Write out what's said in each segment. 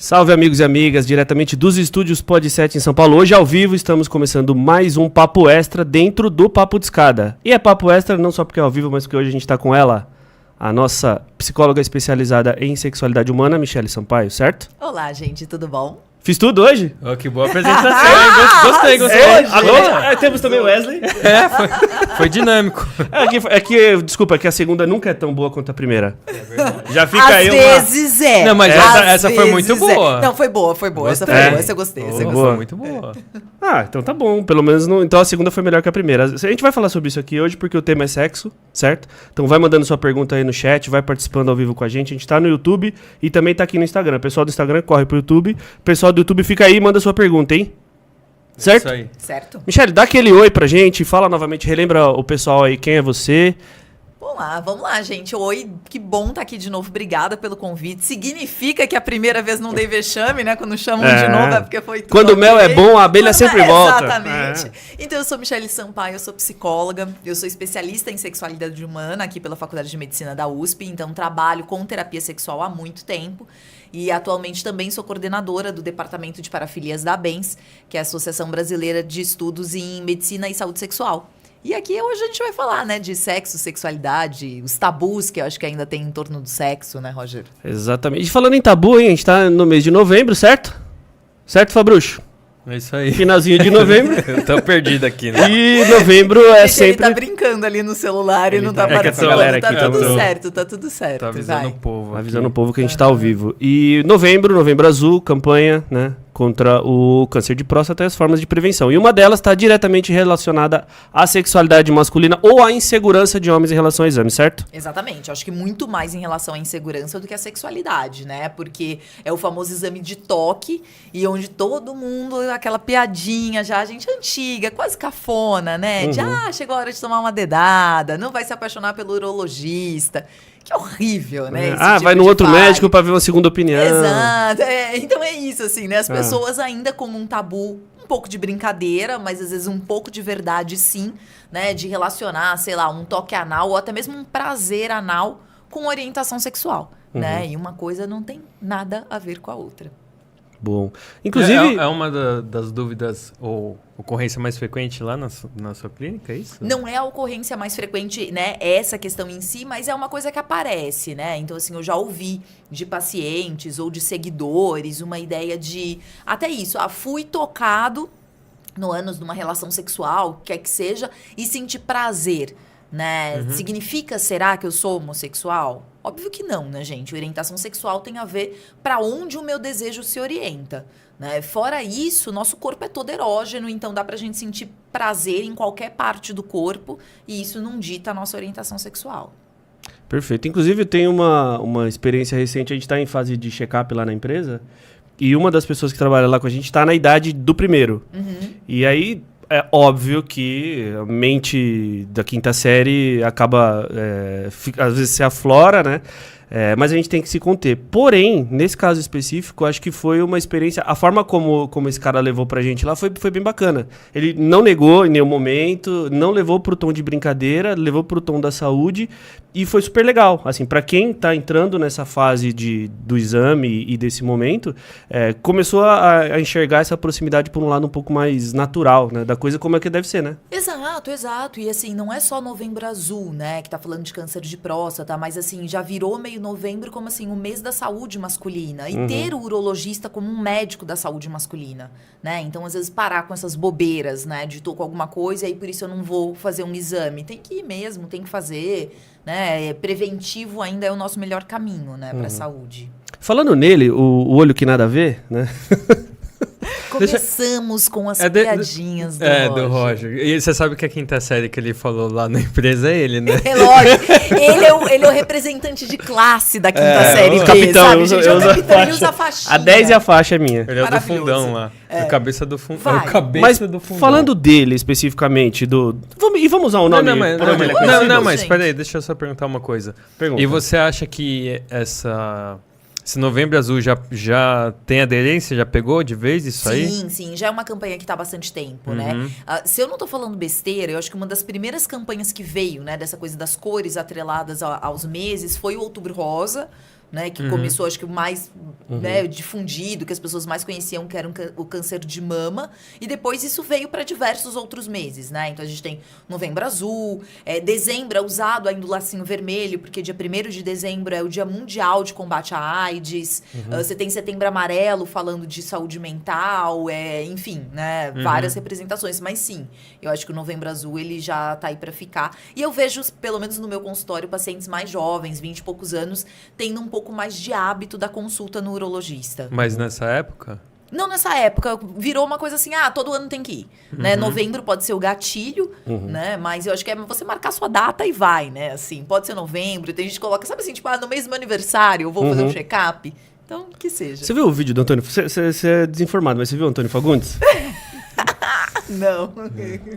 Salve amigos e amigas, diretamente dos estúdios Pod7 em São Paulo. Hoje ao vivo estamos começando mais um Papo Extra dentro do Papo de Escada. E é Papo Extra não só porque é ao vivo, mas porque hoje a gente está com ela, a nossa psicóloga especializada em sexualidade humana, Michele Sampaio, certo? Olá, gente, tudo bom? Fiz tudo hoje? Oh, que boa apresentação, Gostei. Temos também o Wesley. Foi dinâmico. Desculpa, que a segunda nunca é tão boa quanto a primeira. É verdade. Já fica Às aí vezes é. Não, mas essa foi muito boa. Não, foi boa. Essa foi boa, essa eu gostei. Boa. Muito boa. Ah, então tá bom. Pelo menos então a segunda foi melhor que a primeira. A gente vai falar sobre isso aqui hoje porque o tema é sexo, certo? Então vai mandando sua pergunta aí no chat, vai participando ao vivo com a gente. A gente tá no YouTube e também tá aqui no Instagram. O pessoal do Instagram corre pro YouTube. O pessoal do YouTube fica aí e manda sua pergunta, hein? Certo? Isso aí. Certo. Michele, dá aquele oi pra gente, fala novamente, relembra o pessoal aí quem é você. Vamos lá, gente. Oi, que bom estar aqui de novo. Obrigada pelo convite. Significa que a primeira vez não dei vexame, né? Quando chamam de novo é porque foi tudo. Quando o mel é bom, a abelha sempre volta. Exatamente. Então, eu sou Michele Sampaio, eu sou psicóloga, eu sou especialista em sexualidade humana aqui pela Faculdade de Medicina da USP, então trabalho com terapia sexual há muito tempo. E atualmente também sou coordenadora do Departamento de Parafilias da ABENS, que é a Associação Brasileira de Estudos em Medicina e Saúde Sexual. E aqui hoje a gente vai falar, né, de sexo, sexualidade, os tabus que eu acho que ainda tem em torno do sexo, né, Roger? Exatamente. E falando em tabu, hein, a gente tá no mês de novembro, certo? Certo, Fabrucho? É isso aí. Finalzinho de novembro. Eu tô perdido aqui, né? E novembro é sempre... Ele tá brincando ali no celular e não tá participando. Galera tá aqui tudo certo. Tá avisando o povo. Avisando o povo que a gente tá ao vivo. E novembro azul, campanha, né? Contra o câncer de próstata e as formas de prevenção. E uma delas está diretamente relacionada à sexualidade masculina ou à insegurança de homens em relação ao exame, certo? Exatamente. Eu acho que muito mais em relação à insegurança do que à sexualidade, né? Porque é o famoso exame de toque e onde todo mundo, aquela piadinha já, gente antiga, quase cafona, né? De, chegou a hora de tomar uma dedada, não vai se apaixonar pelo urologista. Que horrível, né? Vai no outro médico pra ver uma segunda opinião. Exato. Então é isso, assim, né? As pessoas ainda como um tabu, um pouco de brincadeira, mas às vezes um pouco de verdade, sim, né? De relacionar, sei lá, um toque anal ou até mesmo um prazer anal com orientação sexual, né? E uma coisa não tem nada a ver com a outra. Bom. Inclusive... É uma das dúvidas ou ocorrência mais frequente lá na sua clínica, é isso? Não é a ocorrência mais frequente, né, essa questão em si, mas é uma coisa que aparece, né? Então, assim, eu já ouvi de pacientes ou de seguidores uma ideia de... Até isso, fui tocado no ânus de uma relação sexual, quer que seja, e senti prazer, né? Significa, será que eu sou homossexual? Óbvio que não, né, gente? Orientação sexual tem a ver para onde o meu desejo se orienta, né? Fora isso, nosso corpo é todo erógeno, então dá pra gente sentir prazer em qualquer parte do corpo e isso não dita a nossa orientação sexual. Perfeito. Inclusive, eu tenho uma experiência recente, a gente tá em fase de check-up lá na empresa e uma das pessoas que trabalha lá com a gente tá na idade do primeiro. E aí... É óbvio que a mente da quinta série acaba, às vezes se aflora, né? Mas a gente tem que se conter. Porém, nesse caso específico, acho que foi uma experiência... A forma como esse cara levou pra gente lá foi bem bacana. Ele não negou em nenhum momento, não levou pro tom de brincadeira, levou pro tom da saúde e foi super legal. Assim, pra quem tá entrando nessa fase do exame e desse momento, começou a enxergar essa proximidade por um lado um pouco mais natural, né? Da coisa como é que deve ser, né? Exato. E assim, não é só novembro azul, né? Que tá falando de câncer de próstata, mas assim, já virou meio novembro como assim, o mês da saúde masculina. E ter o urologista como um médico da saúde masculina, né? Então, às vezes, parar com essas bobeiras, né? De tô com alguma coisa e aí por isso eu não vou fazer um exame. Tem que ir mesmo, tem que fazer, né? Preventivo ainda é o nosso melhor caminho, né? Pra saúde. Falando nele, o olho que nada a ver, né? Começamos com as piadinhas do Roger. E você sabe que a quinta série que ele falou lá na empresa é ele, né? É lógico. Ele é o representante de classe da quinta série. Capitão, sabe, eu gente? uso Ele usa a faixinha. A 10 e a faixa é minha. Ele é o do fundão lá. O cabeça do fundão. Mas falando dele especificamente, vamos usar o nome. Mas peraí, deixa eu só perguntar uma coisa. Pergunta. E você acha que esse Novembro Azul já tem aderência? Já pegou de vez isso aí? Sim. Já é uma campanha que está há bastante tempo, né? Se eu não estou falando besteira, eu acho que uma das primeiras campanhas que veio, né, dessa coisa das cores atreladas aos meses foi o Outubro Rosa, né? Que começou, acho que o mais né, difundido, que as pessoas mais conheciam, que era o câncer de mama. E depois isso veio para diversos outros meses, né? Então a gente tem Novembro Azul, dezembro é usado ainda o lacinho vermelho, porque dia 1º de dezembro é o Dia Mundial de Combate à AIDS. Você tem Setembro Amarelo falando de saúde mental, enfim, né? Várias representações. Mas sim, eu acho que o Novembro Azul ele já tá aí para ficar. E eu vejo, pelo menos no meu consultório, pacientes mais jovens, 20 e poucos anos, tendo um pouco mais de hábito da consulta no urologista. Mas nessa época? Não nessa época, virou uma coisa assim, todo ano tem que ir, né? Novembro pode ser o gatilho, né? Mas eu acho que é você marcar sua data e vai, né? Assim, pode ser novembro, tem gente que coloca, sabe assim, tipo, no mês do meu aniversário eu vou fazer um check-up. Então, que seja. Você viu o vídeo do Antônio? Você é desinformado, mas você viu o Antônio Fagundes? Não.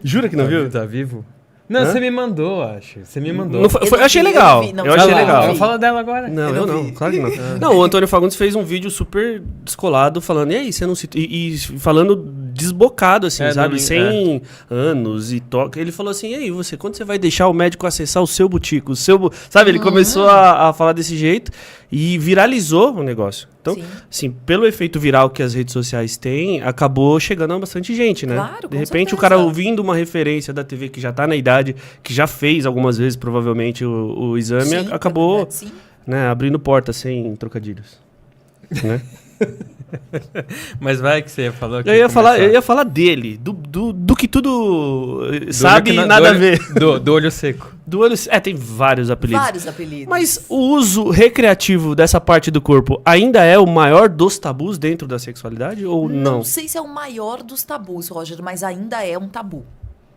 Jura que não viu? Tá vivo? Não, você me mandou, acho. Você me mandou. Eu achei legal. Eu achei legal. Eu falo dela agora. Não, eu não. Claro que não. Não, o Antônio Fagundes fez um vídeo super descolado, falando, e aí, você não se... E falando desbocado, assim, sabe? 100 anos e toca. Ele falou assim, e aí, quando você vai deixar o médico acessar o seu butico? Sabe, ele começou a falar desse jeito e viralizou o negócio. Então, assim, pelo efeito viral que as redes sociais têm, acabou chegando a bastante gente, né? Claro, de repente, o cara ouvindo uma referência da TV que já tá na idade, que já fez algumas vezes, provavelmente, o exame, acabou né, abrindo porta sem trocadilhos. Né? Mas vai que você ia falar. Eu ia falar dele, do que tudo sabe e nada a ver. Do olho seco. Do olho tem vários apelidos. Vários apelidos. Mas o uso recreativo dessa parte do corpo ainda é o maior dos tabus dentro da sexualidade ou não? Não sei se é o maior dos tabus, Roger, mas ainda é um tabu.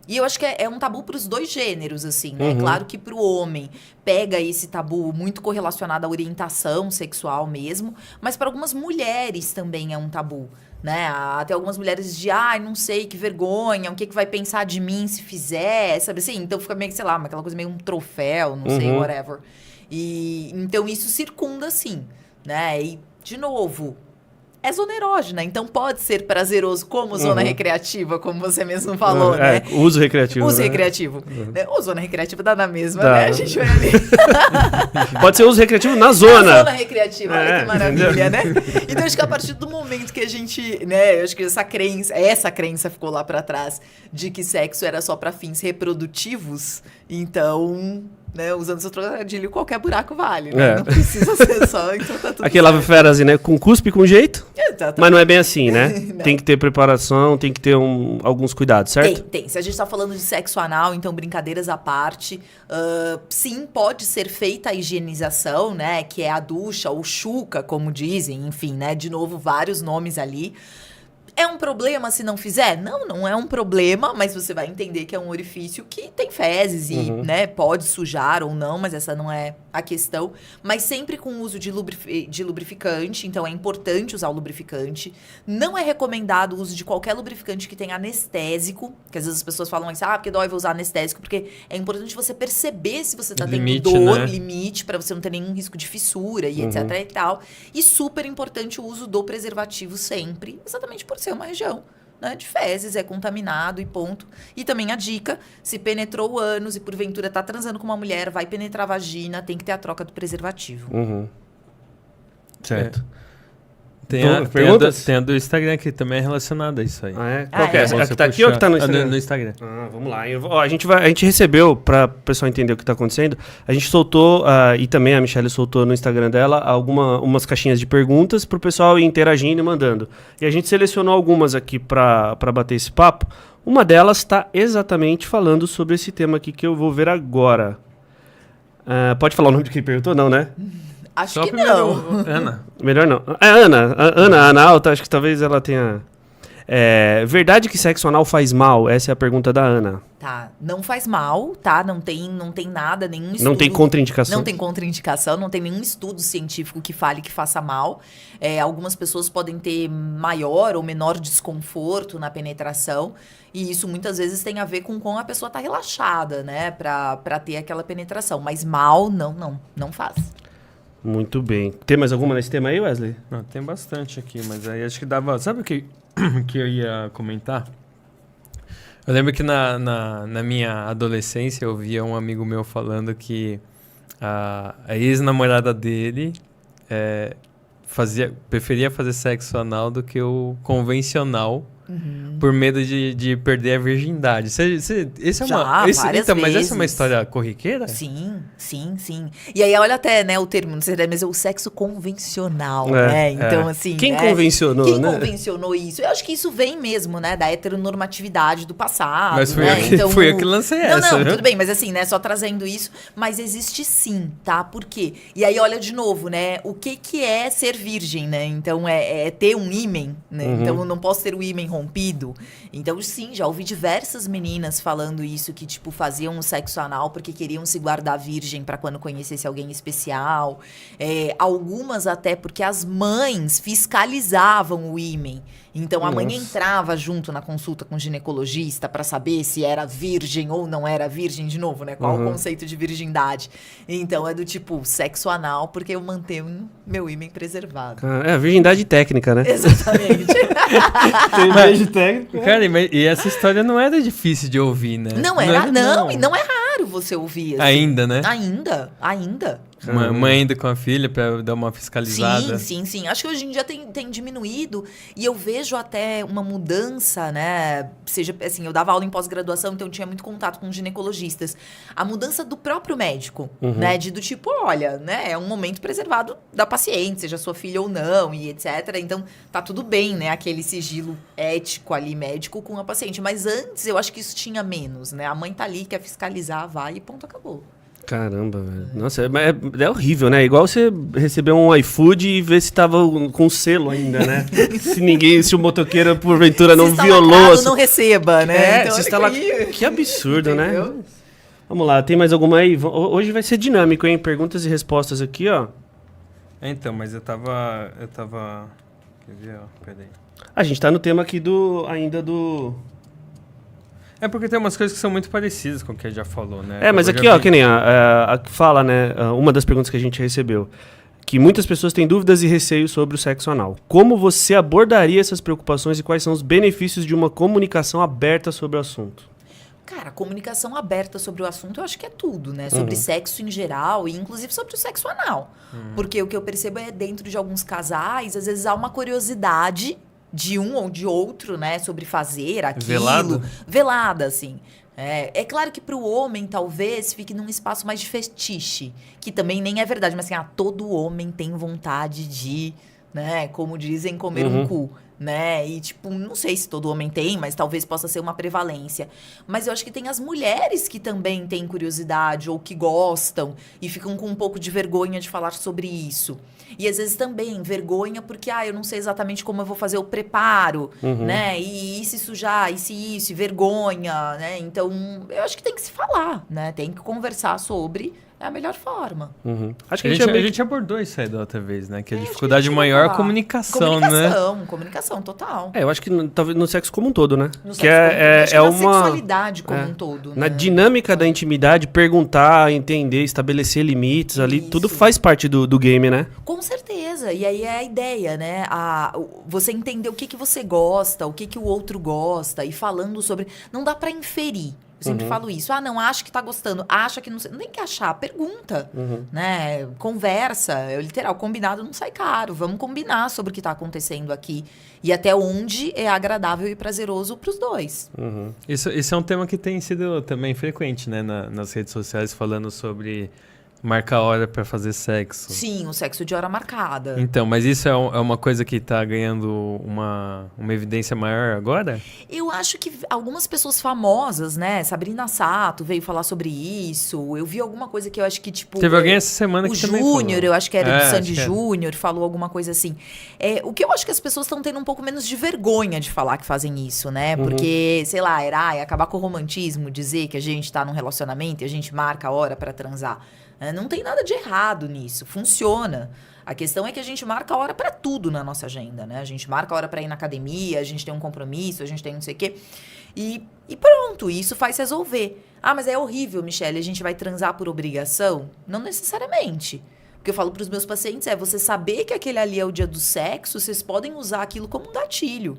E eu acho que é um tabu para os dois gêneros, assim, né? Claro que para o homem pega esse tabu muito correlacionado à orientação sexual mesmo, mas para algumas mulheres também é um tabu, né? Até algumas mulheres de, não sei, que vergonha, o que vai pensar de mim se fizer, sabe assim? Então fica meio que, sei lá, aquela coisa meio um troféu, não sei, whatever. E então isso circunda, sim, né? E, de novo... é zona erógena, então pode ser prazeroso como zona recreativa, como você mesmo falou, né? Uso recreativo. Uso recreativo. Ou zona recreativa dá na mesma, né? A gente vai ali. Pode ser uso recreativo na zona. Zona recreativa, olha que maravilha, né? Então, acho que a partir do momento que a gente, né? Eu acho que essa crença ficou lá pra trás de que sexo era só pra fins reprodutivos, então... né, usando seu trocadilho, qualquer buraco vale, né? Não precisa ser só, então tá tudo aquela frase, né? Com cuspe, com jeito. Exatamente. Mas não é bem assim, né? Tem que ter preparação, tem que ter alguns cuidados, certo? Tem. Se a gente tá falando de sexo anal, então brincadeiras à parte, sim, pode ser feita a higienização, né? Que é a ducha ou chuca, como dizem, enfim, né? De novo, vários nomes ali. É um problema se não fizer? Não é um problema, mas você vai entender que é um orifício que tem fezes e, né, pode sujar ou não, mas essa não é a questão. Mas sempre com o uso de lubrificante, então é importante usar o lubrificante. Não é recomendado o uso de qualquer lubrificante que tenha anestésico, que às vezes as pessoas falam assim, porque dói, vou usar anestésico, porque é importante você perceber se você tá tendo dor, né? Limite, pra você não ter nenhum risco de fissura e etc e tal. E super importante o uso do preservativo sempre, exatamente por ser uma região, né, de fezes, é contaminado e ponto. E também a dica, se penetrou o ânus e porventura tá transando com uma mulher, vai penetrar a vagina, tem que ter a troca do preservativo. Certo. Tem a do Instagram que também é relacionada a isso aí. Qual que é? A que tá aqui ou que tá no Instagram? No Instagram. Vamos lá. A gente recebeu, para o pessoal entender o que está acontecendo, a gente soltou, e também a Michelle soltou no Instagram dela, umas caixinhas de perguntas para o pessoal ir interagindo e mandando. E a gente selecionou algumas aqui para bater esse papo. Uma delas está exatamente falando sobre esse tema aqui que eu vou ver agora. Pode falar o nome de quem perguntou? Não, né? Acho que não. Ana. Melhor não. Ana Alta, acho que talvez ela tenha... verdade que sexo anal faz mal? Essa é a pergunta da Ana. Tá, não faz mal, tá? Não tem nada, nenhum estudo. Não tem contraindicação. Não tem contraindicação, não tem nenhum estudo científico que fale que faça mal. Algumas pessoas podem ter maior ou menor desconforto na penetração. E isso muitas vezes tem a ver com como a pessoa tá relaxada, né? Pra ter aquela penetração. Mas mal, não faz. Muito bem. Tem mais alguma nesse tema aí, Wesley? Não, tem bastante aqui, mas aí acho que dava... Sabe o que eu ia comentar? Eu lembro que na minha adolescência eu via um amigo meu falando que a ex-namorada dele preferia fazer sexo anal do que o convencional. Por medo de perder a virgindade. Mas essa é uma história corriqueira? Sim. E aí, olha até, né, o termo, não sei se mas é o sexo convencional, né? Então, assim... Quem né? convencionou, Quem né? convencionou isso? Eu acho que isso vem mesmo, né, da heteronormatividade do passado, Mas fui eu que lancei essa. Não, tudo bem, mas assim, né, só trazendo isso. Mas existe sim, tá? Por quê? E aí, olha de novo, né, o que é ser virgem, né? Então, é ter um ímen, né? Então, eu não posso ter o ímen rompido. Então, sim, já ouvi diversas meninas falando isso, que, tipo, faziam o sexo anal porque queriam se guardar virgem pra quando conhecesse alguém especial. Algumas até porque as mães fiscalizavam o ímen. Então, a mãe entrava junto na consulta com o ginecologista pra saber se era virgem ou não era virgem, de novo, né? Qual o conceito de virgindade? Então, é do tipo, sexo anal porque eu mantenho meu ímen preservado. Virgindade técnica, né? Exatamente. Tem beijo técnico. Cara, e essa história não era difícil de ouvir, né? Não é raro você ouvir. Assim. Ainda, né? Ainda. Mãe indo com a filha pra dar uma fiscalizada. Sim. Acho que hoje em dia tem diminuído. E eu vejo até uma mudança, né? Seja, assim, eu dava aula em pós-graduação, então eu tinha muito contato com ginecologistas. A mudança do próprio médico, né? Do tipo, olha, né? É um momento preservado da paciente, seja sua filha ou não, e etc. Então, tá tudo bem, né? Aquele sigilo ético ali, médico, com a paciente. Mas antes, eu acho que isso tinha menos, né? A mãe tá ali, quer fiscalizar, vai e ponto, acabou. Caramba, velho. Nossa, é horrível, né? Igual você receber um iFood e ver se tava com selo ainda, né? se o motoqueiro, porventura, não violou... não receba, né? Então, se está lá... Que absurdo, né? Vamos lá, tem mais alguma aí? Hoje vai ser dinâmico, hein? Perguntas e respostas aqui, ó. Então, mas eu tava... Quer ver, ó? Peraí. A gente tá no tema aqui ainda do... É porque tem umas coisas que são muito parecidas com o que a gente já falou, né? Mas aqui, ó, que nem a que fala, né? Uma das perguntas que a gente recebeu. Que muitas pessoas têm dúvidas e receios sobre o sexo anal. Como você abordaria essas preocupações e quais são os benefícios de uma comunicação aberta sobre o assunto? Cara, comunicação aberta sobre o assunto, eu acho que é tudo, né? Sobre sexo em geral e inclusive sobre o sexo anal. Porque o que eu percebo é dentro de alguns casais, às vezes há uma curiosidade de um ou de outro, né? Sobre fazer aquilo. Velada, assim. É claro que para o homem, talvez, fique num espaço mais de fetiche. Que também nem é verdade. Mas assim, todo homem tem vontade de, né? Como dizem, comer um cu. Né? E, tipo, não sei se todo homem tem, mas talvez possa ser uma prevalência. Mas eu acho que tem as mulheres que também têm curiosidade ou que gostam e ficam com um pouco de vergonha de falar sobre isso. E às vezes também vergonha porque, eu não sei exatamente como eu vou fazer o preparo, né? E se sujar, e se isso, e vergonha, né? Então, eu acho que tem que se falar, né? Tem que conversar sobre... É a melhor forma. Acho que a gente abordou isso aí da outra vez, né? Que a dificuldade maior é a comunicação, né? Comunicação, total. Eu acho que talvez no sexo como um todo, né? No que sexo na sexualidade como um todo, né? Na dinâmica da intimidade, perguntar, entender, estabelecer limites ali, tudo faz parte do game, né? Com certeza. E aí é a ideia, né? Você entender o que você gosta, o que o outro gosta, e falando sobre... Não dá pra inferir. Eu sempre falo isso. Não, acho que tá gostando. Acha que não sei. Não tem que achar. Pergunta, né? Conversa. Literal, combinado não sai caro. Vamos combinar sobre o que tá acontecendo aqui. E até onde é agradável e prazeroso pros dois. Isso é um tema que tem sido também frequente, né? Nas redes sociais, falando sobre... Marca a hora pra fazer sexo. Sim, o sexo de hora marcada. Então, mas isso é uma coisa que tá ganhando uma evidência maior agora? Eu acho que algumas pessoas famosas, né? Sabrina Sato veio falar sobre isso. Eu vi alguma coisa que eu acho que, tipo... Teve alguém essa semana que também falou. O Júnior, eu acho que era do Sandy Júnior, falou alguma coisa assim. O que eu acho que as pessoas estão tendo um pouco menos de vergonha de falar que fazem isso, né? Porque, sei lá, acabar com o romantismo, dizer que a gente tá num relacionamento e a gente marca a hora pra transar. Não tem nada de errado nisso, funciona. A questão é que a gente marca a hora pra tudo na nossa agenda, né? A gente marca a hora pra ir na academia, a gente tem um compromisso, a gente tem não sei o quê. E pronto, isso faz resolver. Mas é horrível, Michele, a gente vai transar por obrigação? Não necessariamente. O que eu falo pros meus pacientes você saber que aquele ali é o dia do sexo, vocês podem usar aquilo como um gatilho.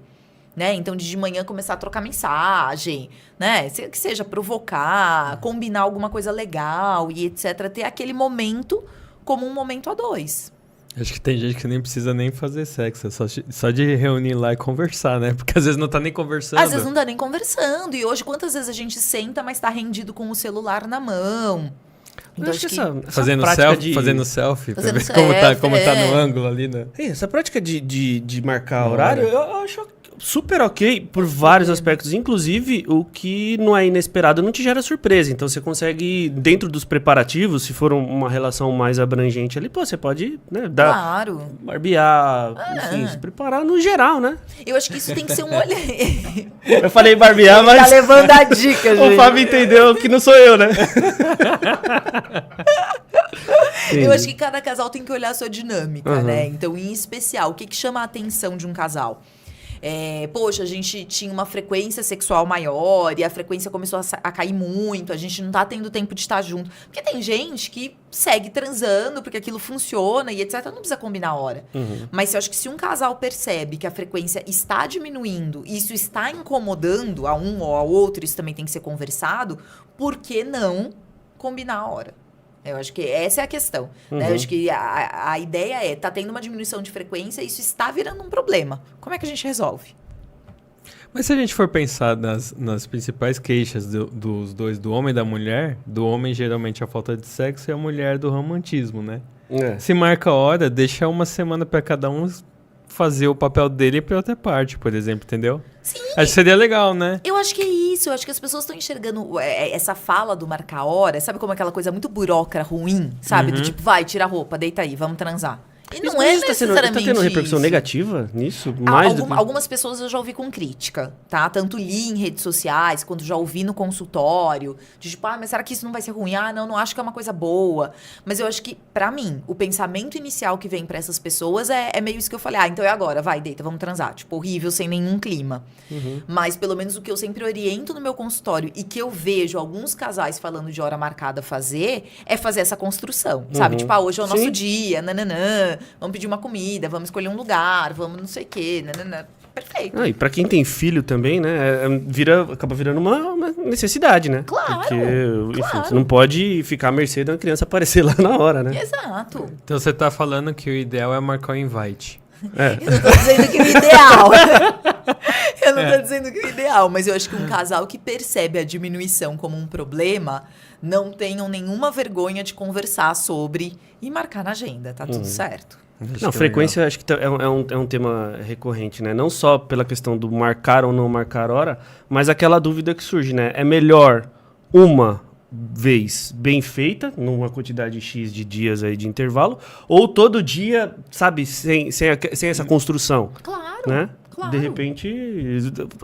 Né? Então, de manhã começar a trocar mensagem, né? Que seja provocar, combinar alguma coisa legal e etc. Ter aquele momento como um momento a dois. Acho que tem gente que nem precisa nem fazer sexo, é só de reunir lá e conversar, né? Porque às vezes não tá nem conversando. Às vezes não tá nem conversando. E hoje, quantas vezes a gente senta, mas tá rendido com o celular na mão? Então, acho que essa fazendo prática selfie, fazendo selfie, pra Fazendo ver como tá selfie, no ângulo ali, né? Essa prática de marcar horário, eu acho super ok por vários aspectos. Inclusive, o que não é inesperado não te gera surpresa. Então, você consegue, dentro dos preparativos, se for uma relação mais abrangente ali, pô, você pode, né, dar, Claro. barbear, enfim, se preparar no geral, né? Eu acho que isso tem que ser um olhar. Eu falei barbear, mas Tá levando a dica, o gente. Fábio entendeu que não sou eu, né? Eu acho que cada casal tem que olhar a sua dinâmica, né? Então, em especial, o que chama a atenção de um casal? Poxa, a gente tinha uma frequência sexual maior e a frequência começou a cair muito, a gente não tá tendo tempo de estar junto. Porque tem gente que segue transando porque aquilo funciona e etc. Não precisa combinar a hora. Mas eu acho que se um casal percebe que a frequência está diminuindo e isso está incomodando a um ou ao outro, isso também tem que ser conversado, por que não combinar a hora? Eu acho que essa é a questão. Né? Eu acho que a ideia tá tendo uma diminuição de frequência e isso está virando um problema. Como é que a gente resolve? Mas se a gente for pensar nas principais queixas dos dois, do homem e da mulher, do homem geralmente a falta de sexo e a mulher do romantismo, né? Se marca a hora, deixa uma semana para cada um fazer o papel dele pra outra parte, por exemplo, entendeu? Sim. Acho que seria legal, né? Eu acho que é isso. Eu acho que as pessoas estão enxergando essa fala do marcar hora, sabe como aquela coisa muito burocrata, ruim, sabe? Do tipo, vai, tira a roupa, deita aí, vamos transar. E não é necessariamente tá tendo repercussão isso. negativa nisso? Mais Algumas pessoas eu já ouvi com crítica, tá? Tanto li em redes sociais, quanto já ouvi no consultório. De tipo, mas será que isso não vai ser ruim? Não acho que é uma coisa boa. Mas eu acho que, pra mim, o pensamento inicial que vem pra essas pessoas é meio isso que eu falei. Então é agora, vai, deita, vamos transar. Tipo, horrível, sem nenhum clima. Mas pelo menos o que eu sempre oriento no meu consultório e que eu vejo alguns casais falando de hora marcada fazer, é fazer essa construção, sabe? Tipo, hoje é o nosso dia, nananã. Vamos pedir uma comida, vamos escolher um lugar, vamos não sei o quê, nananã. Perfeito. E pra quem tem filho também, né, acaba virando uma necessidade, né? Claro, Porque, enfim, claro. você não pode ficar à mercê da criança aparecer lá na hora, né? Exato. Então você tá falando que o ideal é marcar o invite. Eu não tô dizendo que o ideal. Eu não tô dizendo que o ideal, mas eu acho que um casal que percebe a diminuição como um problema, não tenham nenhuma vergonha de conversar sobre e marcar na agenda, tá tudo certo. Não, frequência acho que é um tema recorrente, né? Não só pela questão do marcar ou não marcar hora, mas aquela dúvida que surge, né? É melhor uma vez bem feita, numa quantidade X de dias aí de intervalo, ou todo dia, sabe, sem essa construção, Claro, né? claro. De repente,